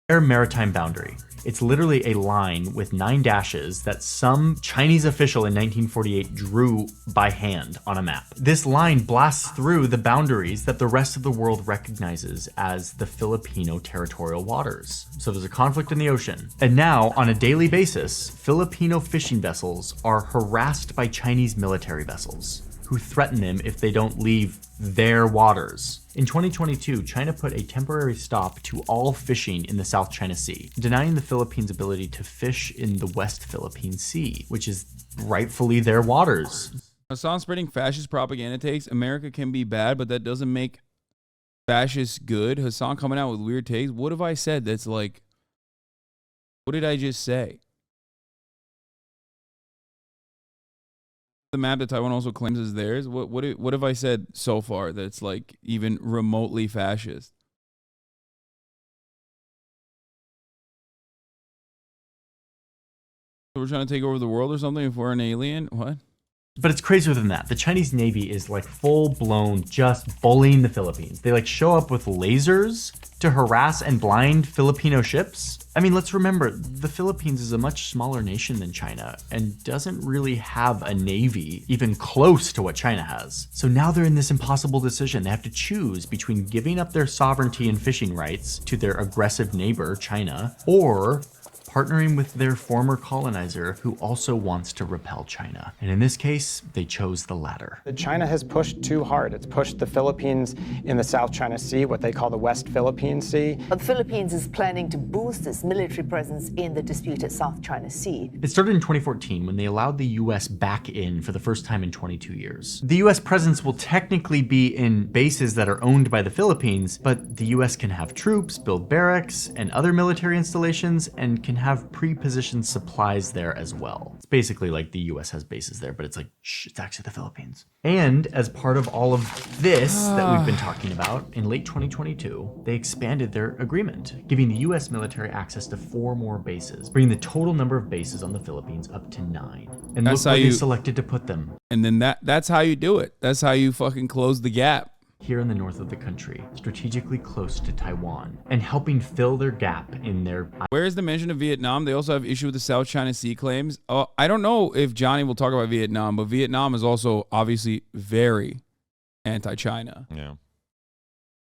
Their maritime boundary. It's literally a line with 9 dashes that some Chinese official in 1948 drew by hand on a map. This line blasts through the boundaries that the rest of the world recognizes as the Filipino territorial waters. So there's a conflict in the ocean. And now, on a daily basis, Filipino fishing vessels are harassed by Chinese military vessels who threaten them if they don't leave their waters. In 2022, China put a temporary stop to all fishing in the South China Sea, denying the Philippines' ability to fish in the West Philippine Sea, which is rightfully their waters. Hasan spreading fascist propaganda takes. America can be bad, but that doesn't make fascists good. Hasan coming out with weird takes. What have I said that's like, what did I just say? The map that Taiwan also claims is theirs. What have I said so far that's like even remotely fascist? So we're trying to take over the world or something if we're an alien? What? But it's crazier than that. The Chinese Navy is like full-blown just bullying the Philippines. They like show up with lasers to harass and blind Filipino ships. I mean, let's remember, the Philippines is a much smaller nation than China and doesn't really have a navy even close to what China has. So now they're in this impossible decision. They have to choose between giving up their sovereignty and fishing rights to their aggressive neighbor, China, or partnering with their former colonizer who also wants to repel China. And in this case, they chose the latter. China has pushed too hard. It's pushed the Philippines in the South China Sea, what they call the West Philippine Sea. The Philippines is planning to boost its military presence in the disputed South China Sea. It started in 2014 when they allowed the US back in for the first time in 22 years. The US presence will technically be in bases that are owned by the Philippines, but the US can have troops, build barracks, and other military installations, and can have pre-positioned supplies there as well. It's basically like the US has bases there, but it's like, shh, it's actually the Philippines. And as part of all of this that we've been talking about, in late 2022, they expanded their agreement, giving the US military access to 4 more bases, bringing the total number of bases on the Philippines up to 9. And That's look where how they you- selected to put them. And then that's how you do it. That's how you fucking close the gap. Here in the north of the country, strategically close to Taiwan, and helping fill their gap in their... Where is the mention of Vietnam? They also have issue with the South China Sea claims. I don't know if Johnny will talk about Vietnam, but Vietnam is also obviously very anti-China. Yeah.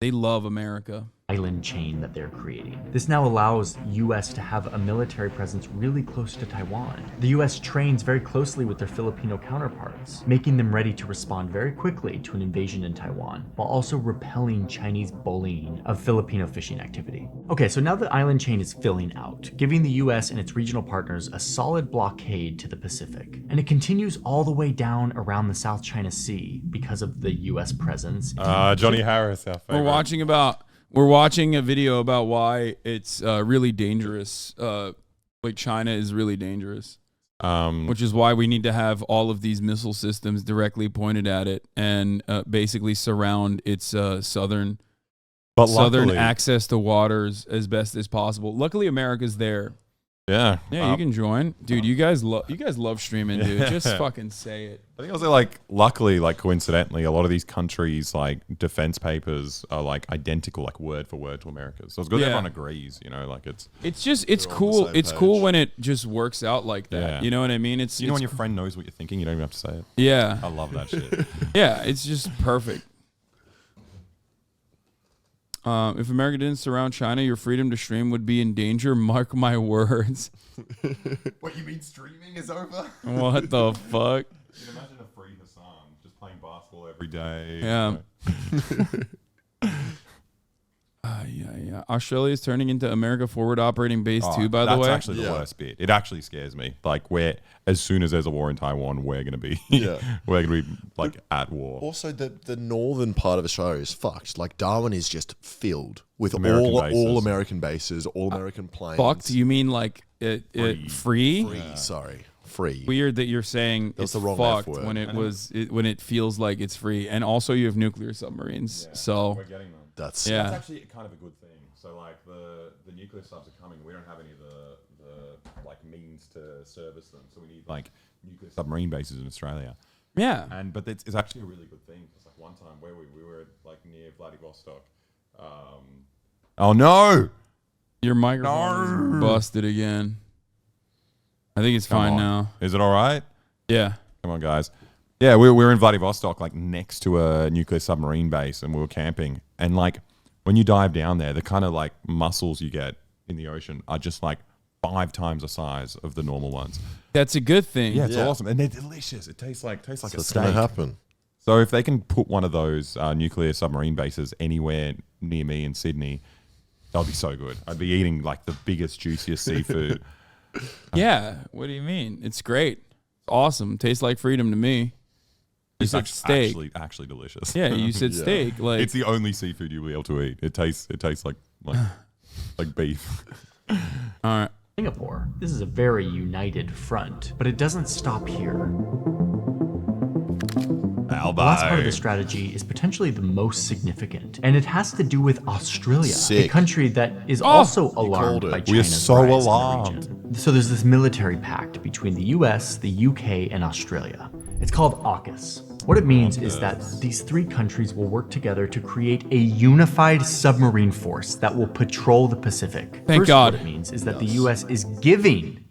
They love America. Island chain that they're creating. This now allows US to have a military presence really close to Taiwan. The US trains very closely with their Filipino counterparts, making them ready to respond very quickly to an invasion in Taiwan, while also repelling Chinese bullying of Filipino fishing activity. Okay, so now the island chain is filling out, giving the US and its regional partners a solid blockade to the Pacific. And it continues all the way down around the South China Sea because of the US presence. Johnny Harris, our favorite. We're watching a video about why it's really dangerous. Like China is really dangerous, which is why we need to have all of these missile systems directly pointed at it and basically surround its southern access to waters as best as possible. Luckily, America's there. Yeah. Yeah, you can join. Dude, you guys love streaming, dude. Just fucking say it. I think also, like, luckily, like, coincidentally, a lot of these countries, like, defense papers are, like, identical, like, word for word to America's. So it's good everyone agrees, you know, like, it's cool. It's cool when it just works out like that. Yeah. You know what I mean? You know when your friend knows what you're thinking, you don't even have to say it. Yeah. I love that shit. Yeah, it's just perfect. If America didn't surround China, your freedom to stream would be in danger. Mark my words. What, you mean streaming is over? What the fuck? You can imagine a free Hasan just playing basketball every day. Yeah. Yeah. Australia is turning into America Forward Operating Base too, by the way. That's actually the worst bit. It actually scares me. Like, as soon as there's a war in Taiwan, we're going to be like at war. Also, the northern part of Australia is fucked. Like, Darwin is just filled with American all bases. American bases, all American planes. Fucked? You mean like free? Free. Weird that you're saying That's it's the wrong fucked F word. when it feels like it's free, and also you have nuclear submarines. So We're getting them. That's That's actually kind of a good thing. So, like, the nuclear subs are coming. We don't have any of the like means to service them. So we need like nuclear submarine bases in Australia. Yeah. But it's actually a really good thing. It's like one time where we were like near Vladivostok. Oh no! Your microphone is busted again. I think it's fine now. Is it all right? Yeah. Come on, guys. Yeah, we were in Vladivostok, like next to a nuclear submarine base, and we were camping. And like when you dive down there, the kind of like mussels you get in the ocean are just like 5 times the size of the normal ones. That's a good thing. Yeah, it's awesome, and they're delicious. It tastes like a what's steak. going to happen. So if they can put one of those nuclear submarine bases anywhere near me in Sydney, that would be so good. I'd be eating like the biggest, juiciest seafood. Yeah. What do you mean? It's great. It's awesome. Tastes like freedom to me. You said steak. Actually delicious. Yeah, you said steak. Like it's the only seafood you'll be able to eat. It tastes like beef. All right. Singapore. This is a very united front, but it doesn't stop here. The last part of the strategy is potentially the most significant, and it has to do with Australia, a country that is also alarmed by China's We are so rise in the alarmed. region. So there's this military pact between the US, the UK, and Australia. It's called AUKUS. What it means is that these 3 countries will work together to create a unified submarine force that will patrol the Pacific. Thank First, God. What it means is that the US is giving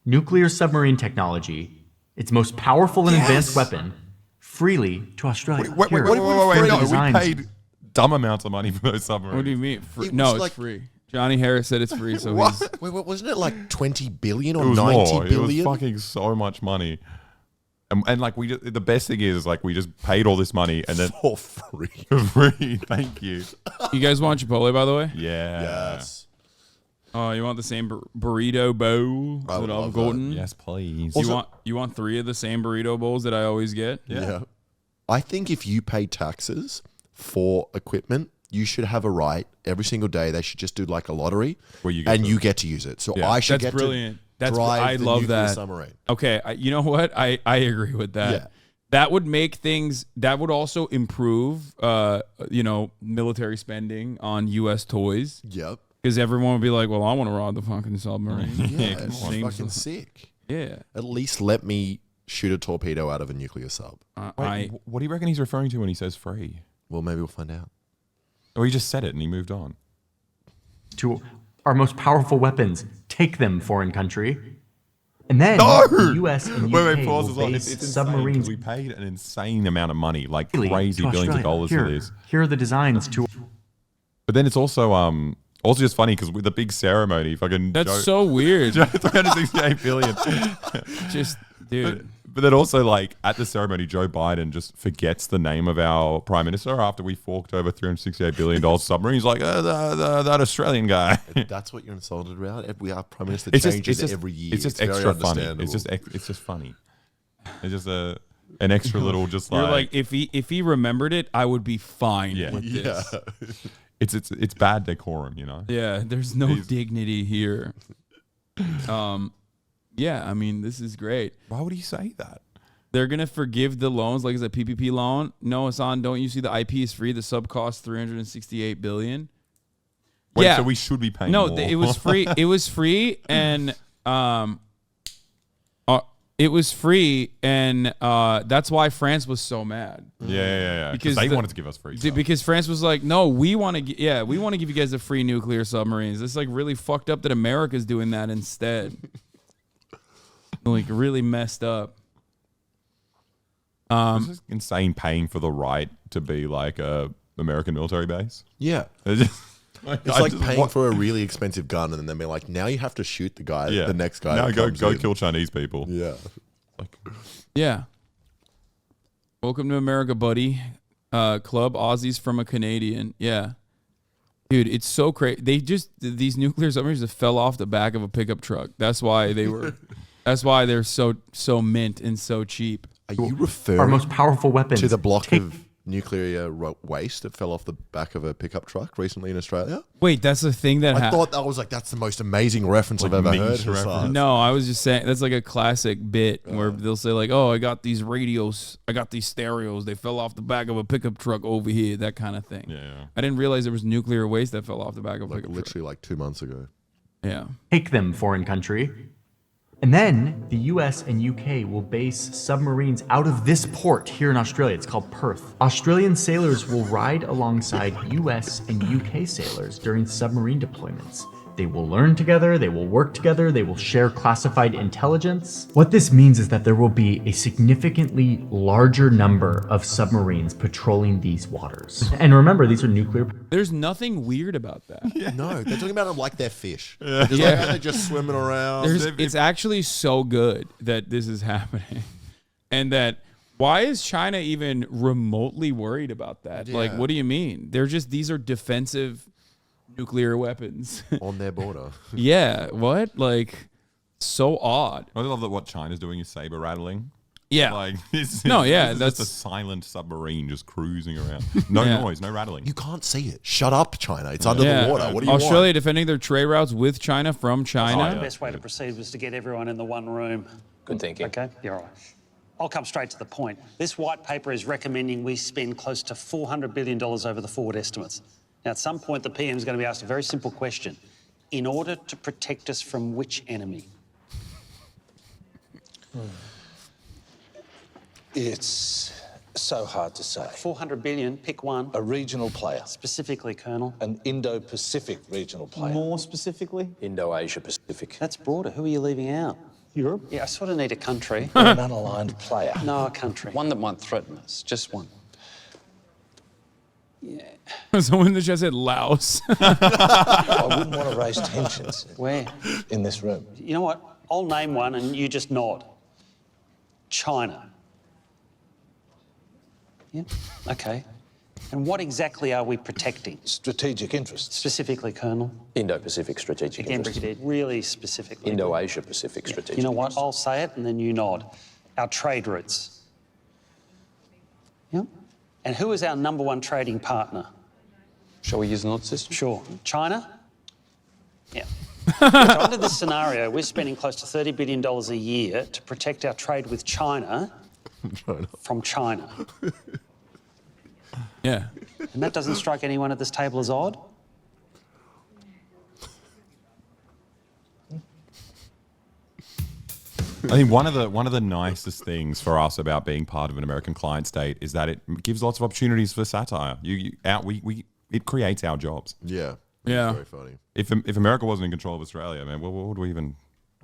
nuclear submarine technology, its most powerful and advanced weapon, freely to Australia. Wait. Here, No, we designs- paid dumb amounts of money for those submarines. What do you mean? It No, was it's like- free. Johnny Harris said it's free, so What? he's... Wait, wasn't it like 20 billion or It was 90 more. billion? It was fucking so much money. And like the best thing is like we just paid all this money and then for free. For free. Thank you. You guys want Chipotle, by the way? Yeah. Yes. Oh, you want the same burrito bowl I would that I've love gotten? Yes, please. You want 3 of the same burrito bowls that I always get? Yeah. I think if you pay taxes for equipment, you should have a right every single day. They should just do like a lottery where you get you get to use it. So Yeah. I should That's get brilliant. to drive I the love nuclear that. submarine. Okay, you know what? I agree with that. Yeah. That would make things. That would also improve, military spending on U.S. toys. Yep. Because everyone would be like, "Well, I want to ride the fucking submarine." Yeah, come it's on. fucking sick. Yeah. At least let me shoot a torpedo out of a nuclear sub. Wait, what do you reckon he's referring to when he says free? Well, maybe we'll find out. Or he just said it and he moved on. To our most powerful weapons, take them, foreign country. And then the U.S. and UK pause as will well. base It's submarines. we paid an insane amount of money, like to crazy billions of Australia. dollars Here, for this. Here are the designs to. But then it's also just funny because with the big ceremony, fucking That's so weird. 368 billion. Just, dude. But then also, like, at the ceremony, Joe Biden just forgets the name of our prime minister after we forked over $368 billion submarine. He's like, that Australian guy. That's what you're insulted about? We have prime minister It's changes just every year. It's just very extra funny. understandable. It's just funny. It's just an extra little, just You're like if he remembered it, I would be fine Yeah. with this. it's bad decorum, you know. Yeah, there's no dignity here. Yeah, I mean, this is great. Why would he say that? They're gonna forgive the loans like it's a PPP loan. No, Hasan, don't you see the IP is free? The sub costs $368 billion. Wait, yeah, so we should be paying no, more. it was free. It was free, and that's why France was so mad. Yeah. Because they wanted to give us free stuff. Because France was like, no, we want to give you guys the free nuclear submarines. It's like really fucked up that America's doing that instead. Like really messed up. It's just insane paying for the right to be like a American military base. Yeah. It's like paying for a really expensive gun and then being like, now you have to shoot the guy, the next guy. Now that go comes in. kill Chinese people. Yeah. Yeah. Welcome to America, buddy. Club Aussies from a Canadian. Yeah. Dude, it's so crazy. These nuclear submarines just fell off the back of a pickup truck. That's why they're so mint and so cheap. Are you referring Our most powerful weapons. to the block of nuclear waste that fell off the back of a pickup truck recently in Australia? Wait, that's the thing that I thought that was like, that's the most amazing reference I've ever heard. Hasan. No, I was just saying that's like a classic bit where they'll say like, "Oh, I got these radios, I got these stereos. They fell off the back of a pickup truck over here." That kind of thing. Yeah. I didn't realize there was nuclear waste that fell off the back of a pickup Literally like 2 months ago. truck. Yeah. Take them, foreign country. And then the US and UK will base submarines out of this port here in Australia. It's called Perth. Australian sailors will ride alongside US and UK sailors during submarine deployments. They will learn together, they will work together, they will share classified intelligence. What this means is that there will be a significantly larger number of submarines patrolling these waters. And remember, these are nuclear. There's nothing weird about that. No, they're talking about them like they're fish. Just like how they're just swimming around. It's actually so good that this is happening. And that why is China even remotely worried about that? Like, what do you mean? These are defensive nuclear weapons on their border. Yeah, what? Like, so odd. I love that what China's doing is saber rattling. Yeah. Like, that's just a silent submarine just cruising around. No noise, no rattling. You can't see it. Shut up, China. It's under the water. What do you Australia want? defending their trade routes with China from China. The best way to proceed was to get everyone in the one room. Good thinking. Okay, you're all right. I'll come straight to the point. This white paper is recommending we spend close to $400 billion over the forward estimates. Now, at some point, the PM is going to be asked a very simple question. In order to protect us from which enemy? It's so hard to say. 400 billion, pick one. A regional player. Specifically, Colonel. An Indo-Pacific regional player. More specifically? Indo-Asia Pacific. That's broader. Who are you leaving out? Europe? Yeah, I sort of need a country. Or an unaligned player. No, a country. One that might threaten us. Just one. Someone in the chat said Laos. I wouldn't want to raise tensions. Where? In this room. You know what? I'll name one and you just nod. China. Yeah, okay. And what exactly are we protecting? Strategic interests. Specifically, Colonel? Indo-Pacific strategic Again, interests. Brigadier, really specifically. Indo-Asia Pacific strategic You know what? interests. I'll say it and then you nod. Our trade routes. Yeah? And who is our number one trading partner? Shall we use the nod system? Sure. China? Yeah. So under this scenario, we're spending close to $30 billion a year to protect our trade with China from China. Yeah. And that doesn't strike anyone at this table as odd? I think one of the nicest things for us about being part of an American client state is that it gives lots of opportunities for satire. It creates our jobs. Yeah. Yeah. Very funny. If America wasn't in control of Australia, man, what would we even?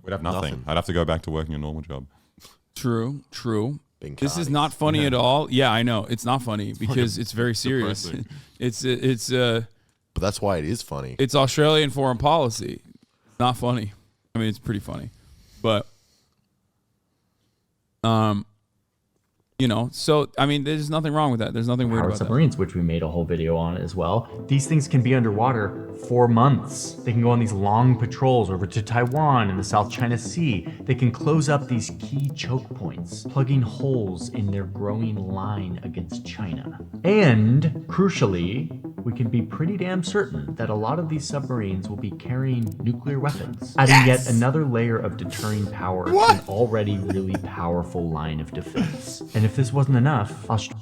We'd have nothing. I'd have to go back to working a normal job. True. This is cardies. not funny at all. Yeah, I know. It's not funny because it's very serious. Depressing. But that's why it is funny. It's Australian foreign policy. It's not funny. I mean, it's pretty funny. But so I mean, there's nothing wrong with that. There's nothing weird Powered about that. submarines, which we made a whole video on as well. These things can be underwater for months. They can go on these long patrols over to Taiwan and the South China Sea. They can close up these key choke points, plugging holes in their growing line against China. And crucially, we can be pretty damn certain that a lot of these submarines will be carrying nuclear weapons, adding yet another layer of deterring power to an already really powerful line of defense. And if this wasn't enough,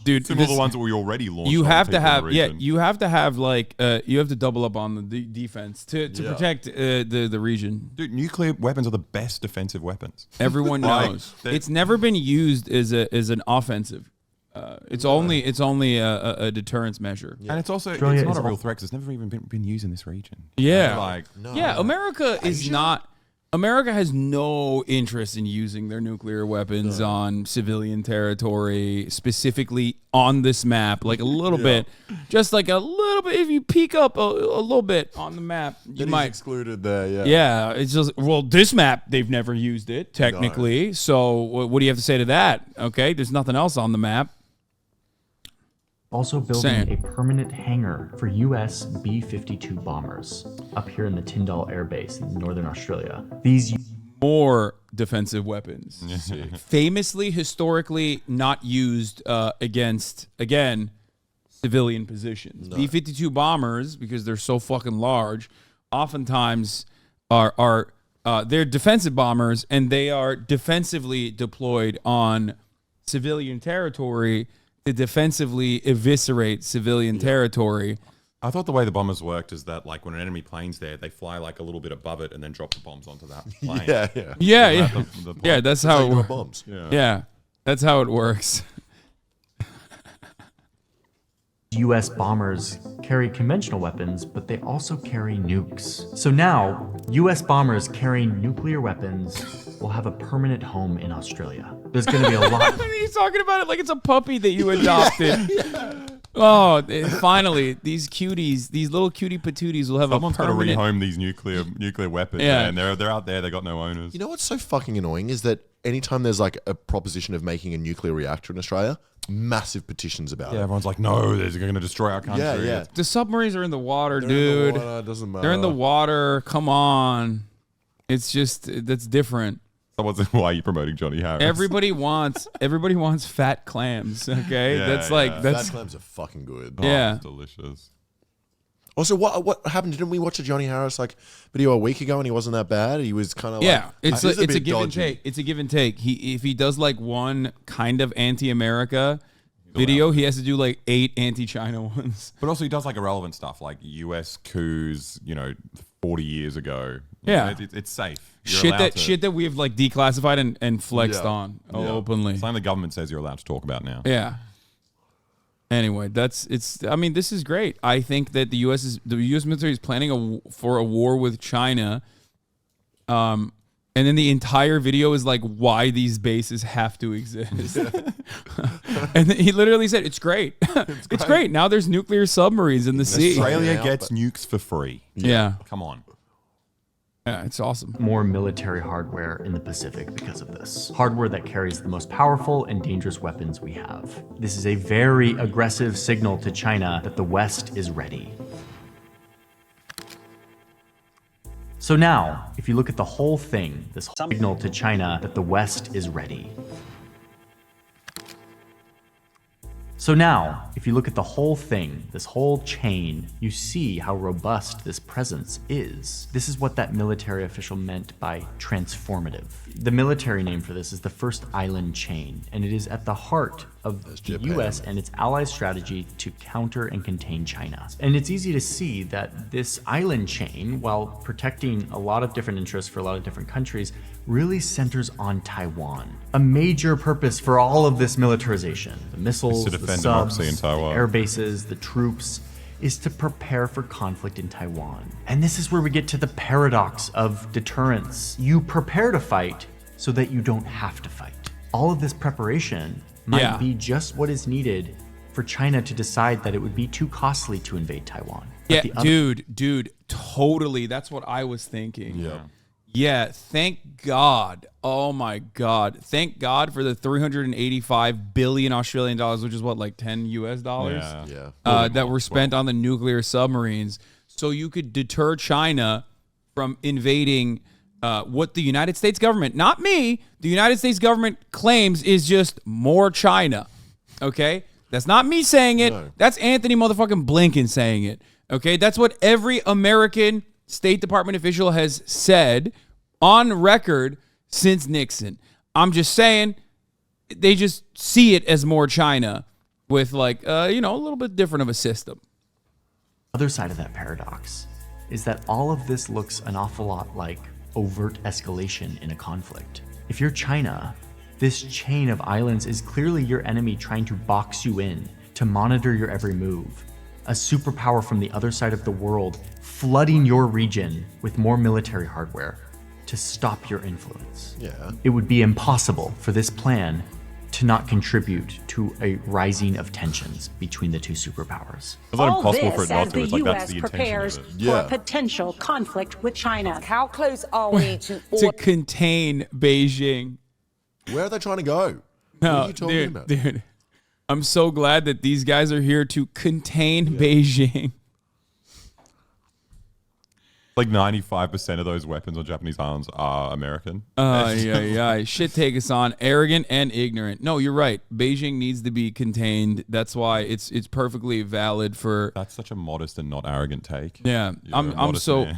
Dude, Similar to the ones that we already launched. you on have to people in the have region. you have to have like you have to double up on the defense to protect the region. Dude, nuclear weapons are the best defensive weapons. Everyone knows it's never been used as an offensive. It's only a deterrence measure. And it's also Australia it's not is a real all- threat because it's never even been used in this region. Yeah, Like yeah. America is not. America has no interest in using their nuclear weapons on civilian territory, specifically on this map. Like a little bit, just like a little bit. If you peek up a little bit on the map, you might excluded there. Yeah. Yeah, it's just this map they've never used it technically. So what do you have to say to that? Okay, there's nothing else on the map. also building a permanent hangar for US B-52 bombers up here in the Tyndall Air Base in northern Australia. These more defensive weapons, famously, historically not used against, again, civilian positions. B-52 bombers, because they're so fucking large, oftentimes are they're defensive bombers, and they are defensively deployed on civilian territory to defensively eviscerate civilian territory. I thought the way the bombers worked is that, like, when an enemy plane's there, they fly like a little bit above it and then drop the bombs onto that plane. Yeah, that's how it works. Bombs. Yeah, that's how it works. US bombers carry conventional weapons, but they also carry nukes. So now, US bombers carrying nuclear weapons will have a permanent home in Australia. There's going to be a lot. He's talking about it like it's a puppy that you adopted. Oh, finally, these cuties, these little cutie patooties will have Someone's a permanent... got to rehome these nuclear weapons. Yeah. Man. They're out there. They got no owners. You know what's so fucking annoying is that anytime there's like a proposition of making a nuclear reactor in Australia, massive petitions about it. Everyone's like, no, they're going to destroy our country. Yeah. The submarines are in the water, They're in dude. the water, it doesn't matter. They're in the water. Come on. It's just, that's different. Someone's like, why are you promoting Johnny Harris? Everybody wants fat clams. Okay, Yeah, that's like yeah. that's Fat clams are fucking good. Yeah. It's delicious. Also, what happened? Didn't we watch a Johnny Harris video a week ago and he wasn't that bad? He was kind of it's like, a bit give and dodgy. take. It's a give and take. If he does like one kind of anti-America video, he has to do like 8 anti-China ones. But also he does like irrelevant stuff like US coups, 40 years ago. Yeah. It's safe. You're allowed to- Shit that we have like declassified and flexed Yeah. on Yeah. openly. Something the government says you're allowed to talk about now. Yeah. Anyway, I mean, this is great. I think that the U.S. military is planning for a war with China, And then the entire video is like why these bases have to exist. And then he literally said, it's great. It's great. Now there's nuclear submarines in the sea. Australia gets nukes for free. Yeah. Come on. Yeah, it's awesome. More military hardware in the Pacific because of this. Hardware that carries the most powerful and dangerous weapons we have. This is a very aggressive signal to China that the West is ready. So now, if you look at the whole thing, this signal to China that the West is ready. So now, if you look at the whole thing, this whole chain, you see how robust this presence is. This is what that military official meant by transformative. The military name for this is the First Island Chain, and it is at the heart of the US and its allies' strategy to counter and contain China. And it's easy to see that this island chain, while protecting a lot of different interests for a lot of different countries, really centers on Taiwan. A major purpose for all of this militarization, the missiles, the subs, in Taiwan. the air bases, the troops, is to prepare for conflict in Taiwan. And this is where we get to the paradox of deterrence. You prepare to fight so that you don't have to fight. All of this preparation might be just what is needed for China to decide that it would be too costly to invade Taiwan. Yeah, dude, totally. That's what I was thinking. Yeah, thank God. Oh my God. Thank God for the 385 billion Australian dollars, which is what, like 10 US dollars? That were spent on the nuclear submarines. So you could deter China from invading what the United States government, not me, the United States government claims is just more China. Okay? That's not me saying it. No. That's Anthony motherfucking Blinken saying it. Okay? That's what every American State Department official has said on record since Nixon. I'm just saying they just see it as more China with like, a little bit different of a system. Other side of that paradox is that all of this looks an awful lot like overt escalation in a conflict. If you're China, this chain of islands is clearly your enemy trying to box you in, to monitor your every move. A superpower from the other side of the world flooding your region with more military hardware to stop your influence. It would be impossible for this plan to not contribute to a rising of tensions between the two superpowers. It's not impossible for it not as to. the It's like that's U.S. the prepares intention of it. for potential conflict with China. How close are we to To contain Beijing. Where are they trying to go? No, what are you talking about? Dude, I'm so glad that these guys are here to contain Beijing. Like 95% of those weapons on Japanese islands are American. Shit take us on. Arrogant and ignorant. No, you're right. Beijing needs to be contained. That's why it's perfectly valid for. That's such a modest and not arrogant take. Yeah, I'm so.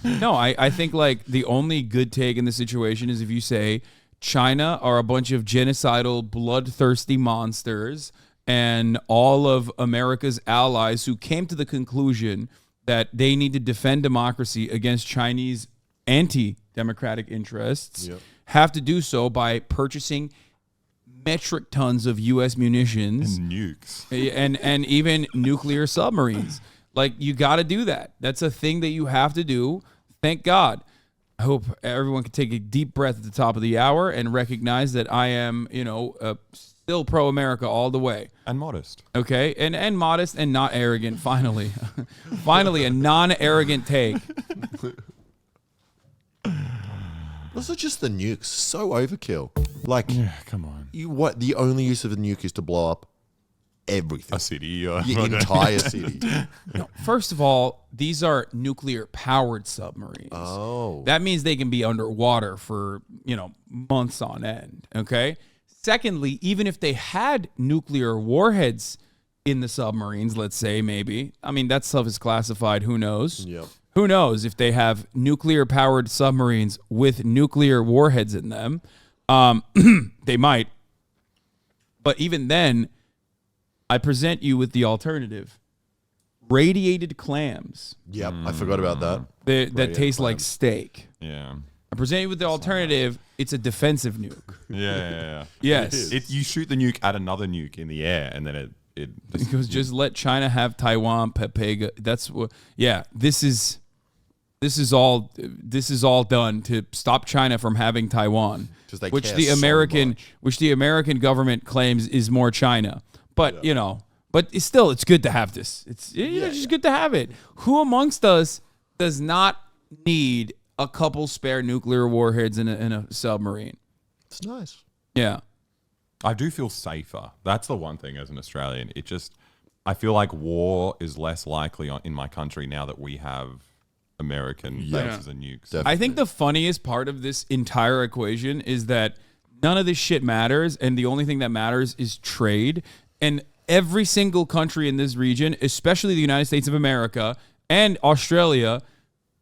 No, I think like the only good take in the situation is if you say China are a bunch of genocidal, bloodthirsty monsters, and all of America's allies who came to the conclusion that they need to defend democracy against Chinese anti-democratic interests, have to do so by purchasing metric tons of U.S. munitions and nukes and even nuclear submarines. Like, you got to do that. That's a thing that you have to do. Thank God. I hope everyone can take a deep breath at the top of the hour and recognize that I am, still pro-America all the way. And modest. Okay, and modest and not arrogant, finally. Finally, a non-arrogant take. Also, just the nukes, so overkill. Like, come on. The only use of a nuke is to blow up everything. A city. The entire city. No, first of all, these are nuclear-powered submarines. Oh. That means they can be underwater for, months on end, okay? Secondly, even if they had nuclear warheads in the submarines, let's say maybe, I mean, that stuff is classified, who knows? Yep. Who knows if they have nuclear-powered submarines with nuclear warheads in them? They might. But even then, I present you with the alternative. Radiated clams. Yep, I forgot about that. That taste like steak. Yeah. I present you with the alternative. It's a defensive nuke. Yeah. Yes. You shoot the nuke at another nuke in the air, and then it because just let China have Taiwan, Pepega. That's what. Yeah, this is this is all done to stop China from having Taiwan, 'Cause they which care the so American government claims is more China. But but it's still, it's good to have this. It's just good to have it. Who amongst us does not need a couple spare nuclear warheads in a submarine? It's nice. Yeah. I do feel safer. That's the one thing as an Australian. I feel like war is less likely in my country now that we have American bases and nukes. I think the funniest part of this entire equation is that none of this shit matters, and the only thing that matters is trade. And every single country in this region, especially the United States of America and Australia,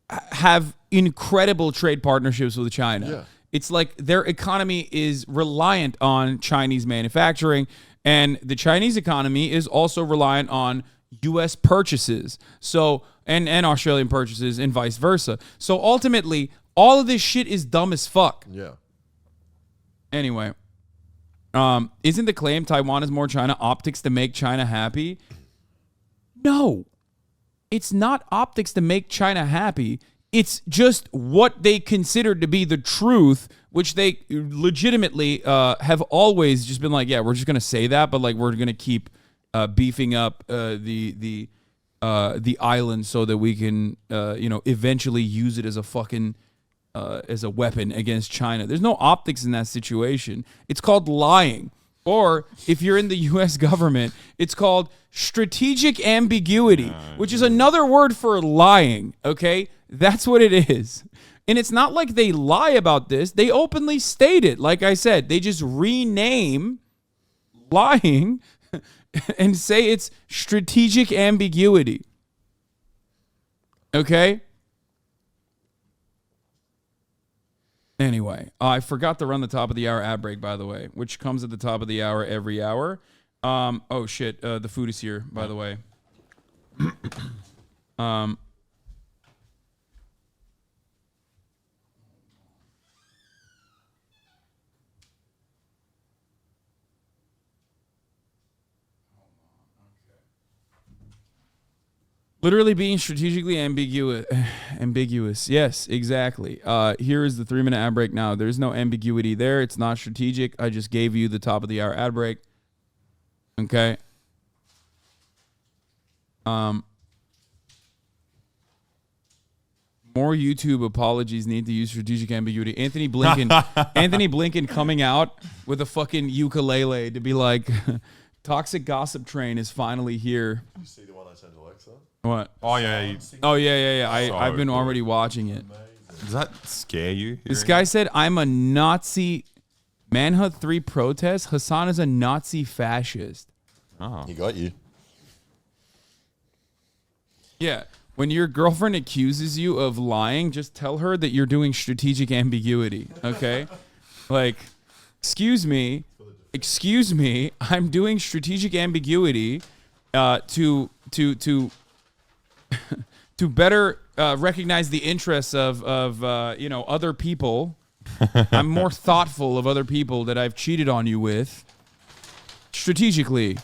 have incredible trade partnerships with China. Yeah. It's like their economy is reliant on Chinese manufacturing, and the Chinese economy is also reliant on U.S. purchases. So and Australian purchases and vice versa. So ultimately, all of this shit is dumb as fuck. Yeah. Anyway, isn't the claim Taiwan is more China optics to make China happy? No, it's not optics to make China happy. It's just what they consider to be the truth, which they legitimately have always just been like, yeah, we're just gonna say that, but like we're gonna keep beefing up the island so that we can eventually use it as a fucking as a weapon against China. There's no optics in that situation. It's called lying. Or if you're in the U.S. government, it's called strategic ambiguity, which is another word for lying, okay? That's what it is. And it's not like they lie about this. They openly state it. Like I said, they just rename lying and say it's strategic ambiguity. Okay? Anyway, I forgot to run the top of the hour ad break, by the way, which comes at the top of the hour every hour. Oh, shit. The food is here, by the way. Literally being strategically ambiguous. Yes, exactly. Here is the 3-minute ad break now. There's no ambiguity there. It's not strategic. I just gave you the top of the hour ad break. Okay. More YouTube apologies need to use strategic ambiguity. Anthony Blinken coming out with a fucking ukulele to be like, Toxic Gossip Train is finally here. You see the one I sent Alexa? What? Oh, yeah. I've been already watching it. Does that scare you? This guy said, I'm a Nazi. Manhunt 3 protest. Hasan is a Nazi fascist. Oh. He got you. Yeah. When your girlfriend accuses you of lying, just tell her that you're doing strategic ambiguity. Okay? Like, excuse me, I'm doing strategic ambiguity to better recognize the interests of other people. I'm more thoughtful of other people that I've cheated on you with strategically.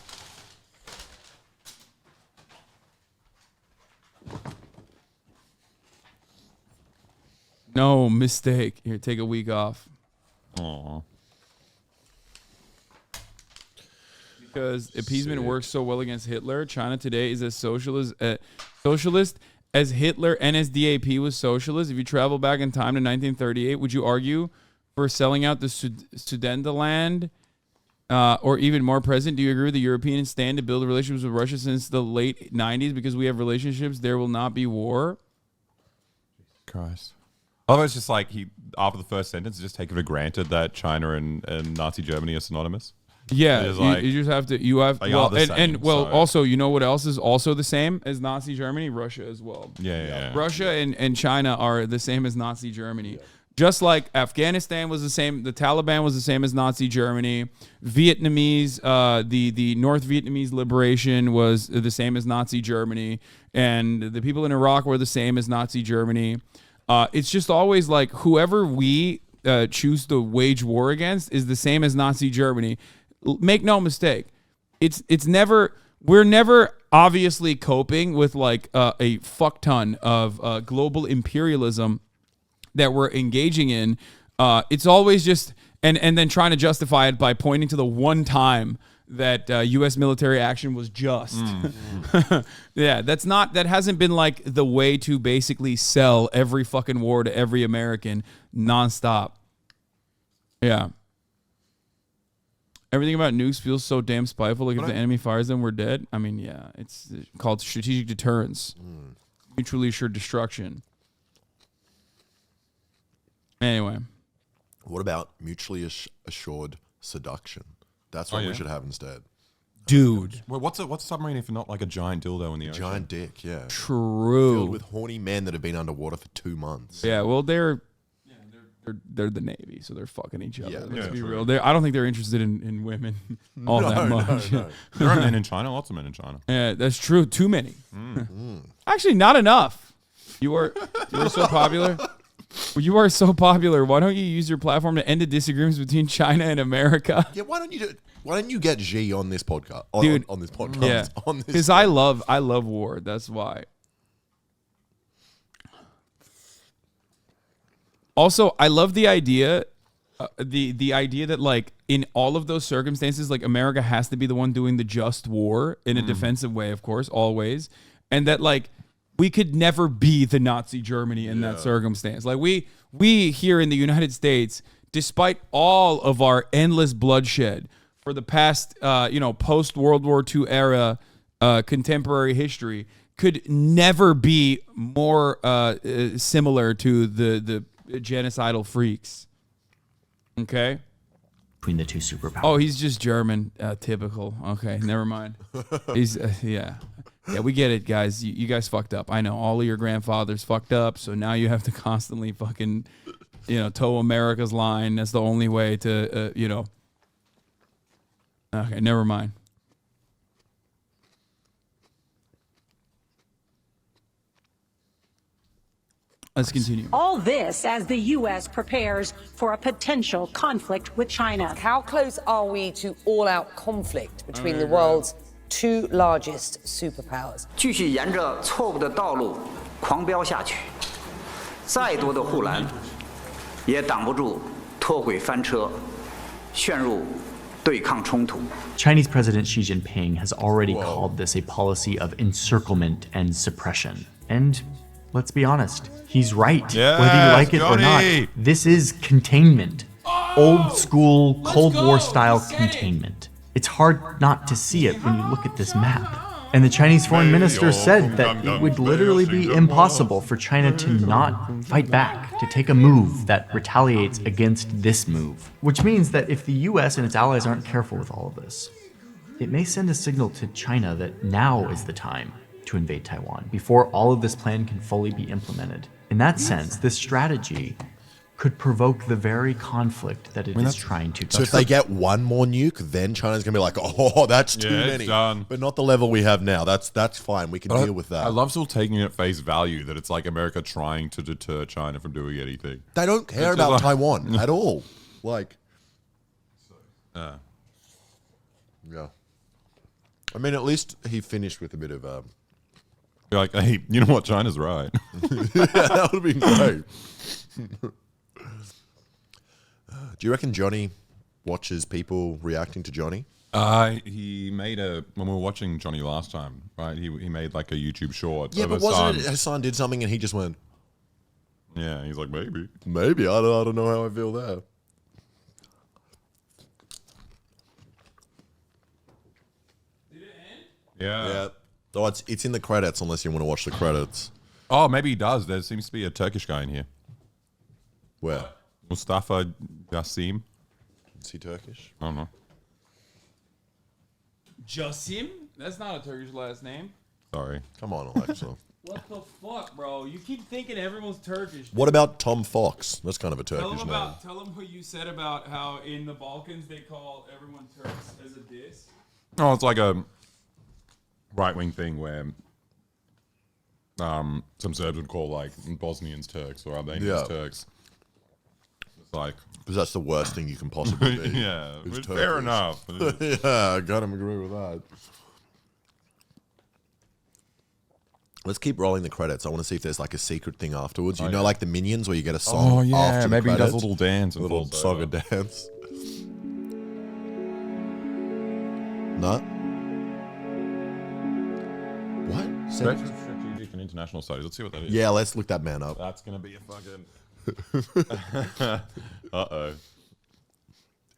No mistake. Here, take a week off. Aww. Because appeasement works so well against Hitler. China today is as socialist as Hitler NSDAP was socialist. If you travel back in time to 1938, would you argue for selling out the Sudetenland or even more present? Do you agree with the Europeans' stand to build relationships with Russia since the late 90s? Because we have relationships, there will not be war. Christ. Although it's just like after the first sentence, just take it for granted that China and Nazi Germany are synonymous. Yeah, like, you just have to. Also, you know what else is also the same as Nazi Germany? Russia as well. Yeah. Russia and China are the same as Nazi Germany. Just like Afghanistan was the same, the Taliban was the same as Nazi Germany. Vietnamese, the North Vietnamese liberation was the same as Nazi Germany, and the people in Iraq were the same as Nazi Germany. It's just always like whoever we choose to wage war against is the same as Nazi Germany. Make no mistake. It's never we're never obviously coping with like a fuck ton of global imperialism that we're engaging in. It's always just and then trying to justify it by pointing to the one time that U.S. military action was just. Yeah, that hasn't been like the way to basically sell every fucking war to every American nonstop. Yeah. Everything about nukes feels so damn spiteful. Like if the enemy fires them, we're dead. I mean, yeah, it's called strategic deterrence, mutually assured destruction. Anyway, what about mutually assured seduction? That's what we should have instead. Dude. Well, what's a submarine if not like a giant dildo in the ocean? Giant dick, yeah. True. Filled with horny men that have been underwater for 2 months. Yeah, well, they're the Navy, so they're fucking each other. Yeah, Let's be true. real. I don't think they're interested in women all that much. No. There are men in China, lots of men in China. Yeah, that's true. Too many. Actually, not enough. You are so popular. You are so popular. Why don't you use your platform to end the disagreements between China and America? Yeah, why don't you get Xi on this podcast? Dude, on this podcast. Yeah, because I love war. That's why. Also, I love the idea, the idea that like in all of those circumstances, like America has to be the one doing the just war in a defensive way, of course, always, and that like we could never be the Nazi Germany in that circumstance. Like we here in the United States, despite all of our endless bloodshed for the past, post World War II era contemporary history, could never be more similar to the genocidal freaks. Okay. Between the two superpowers. Oh, he's just German. Typical. Okay, never mind. He's yeah. We get it, guys. You guys fucked up. I know all of your grandfathers fucked up, so now you have to constantly fucking, toe America's line. That's the only way to, Okay, never mind. Let's continue. All this as the U.S. prepares for a potential conflict with China. How close are we to all-out conflict between the world's two largest superpowers? 继续沿着错误的道路狂飙下去，再多的护栏也挡不住脱轨翻车，陷入对抗冲突。 Chinese President Xi Jinping has already called this a policy of encirclement and suppression. And let's be honest, he's right. Yes, whether you like it Johnny. or not, this is containment. Old school, Cold War style containment. It's hard not to see it when you look at this map. And the Chinese foreign minister said that it would literally be impossible for China to not fight back, to take a move that retaliates against this move. Which means that if the US and its allies aren't careful with all of this, it may send a signal to China that now is the time to invade Taiwan, before all of this plan can fully be implemented. In that sense, this strategy could provoke the very conflict that it is trying to. So if they get one more nuke, then China's gonna be like, "Oh, that's too many." Done. But not the level we have now. That's fine. We can deal with that. I love still taking it at face value that it's like America trying to deter China from doing anything. They don't care about Taiwan at all. Like, yeah. I mean, at least he finished with a bit of. You're like, hey, you know what? China's right. Yeah, that would have been great. Do you reckon Johnny watches people reacting to Johnny? He made when we were watching Johnny last time, right? He made like a YouTube short. Yeah, of but wasn't it Hasan did something and he just went, yeah, he's like, maybe. I don't know how I feel there. Yeah. Oh, it's in the credits unless you want to watch the credits. Oh, maybe he does. There seems to be a Turkish guy in here. Where? Mustafa Jassim. Is he Turkish? I don't know. Jassim? That's not a Turkish last name. Sorry. Come on, Alexa. What the fuck, bro? You keep thinking everyone's Turkish. What about Tom Fox? That's kind of a Turkish name. Tell him what you said about how in the Balkans they call everyone Turks as a diss. Oh, it's like a right-wing thing where some Serbs would call like Bosnians Turks or Albanians Turks. It's like, because that's the worst thing you can possibly be. Yeah, fair enough. Yeah, I gotta agree with that. Let's keep rolling the credits. I want to see if there's like a secret thing afterwards. You Oh, know, yeah. like the Minions where you get a song. Oh yeah, after the maybe he does a credits. little dance, and little falls song over. and dance. No. What? Director of Strategic and International Studies. Let's see what that is. Yeah, let's look that man up. That's gonna be a fucking. Uh-oh.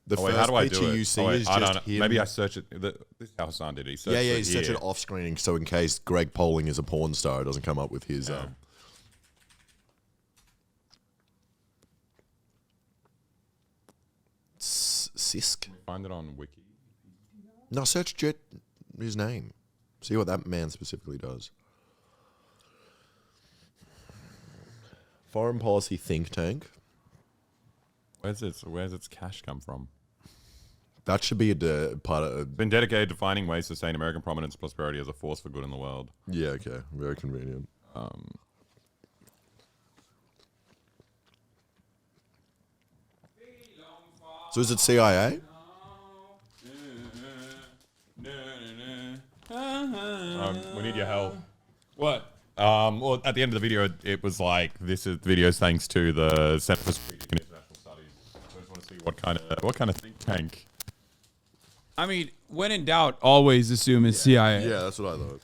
The wait, first how do I picture do it? you see wait, is I just don't know. him. Maybe I search it. This is how Hasan did. He searched Yeah, it he's such here. an off screening, so in case Greg Poling is a porn star, it doesn't come up with his. Sisk. Find it on Wiki. No, search Jet his name. See what that man specifically does. Foreign policy think tank. Where's its cash come from? That should be a part of. Been dedicated to finding ways to sustain American prominence and prosperity as a force for good in the world. Yeah, okay. Very convenient. So is it CIA? We need your help. What? Well, at the end of the video, it was like, this is videos thanks to the Center for Strategic and International Studies. So I just want to see what kind of think tank. I mean, when in doubt, always assume it's CIA. Yeah, that's what I thought.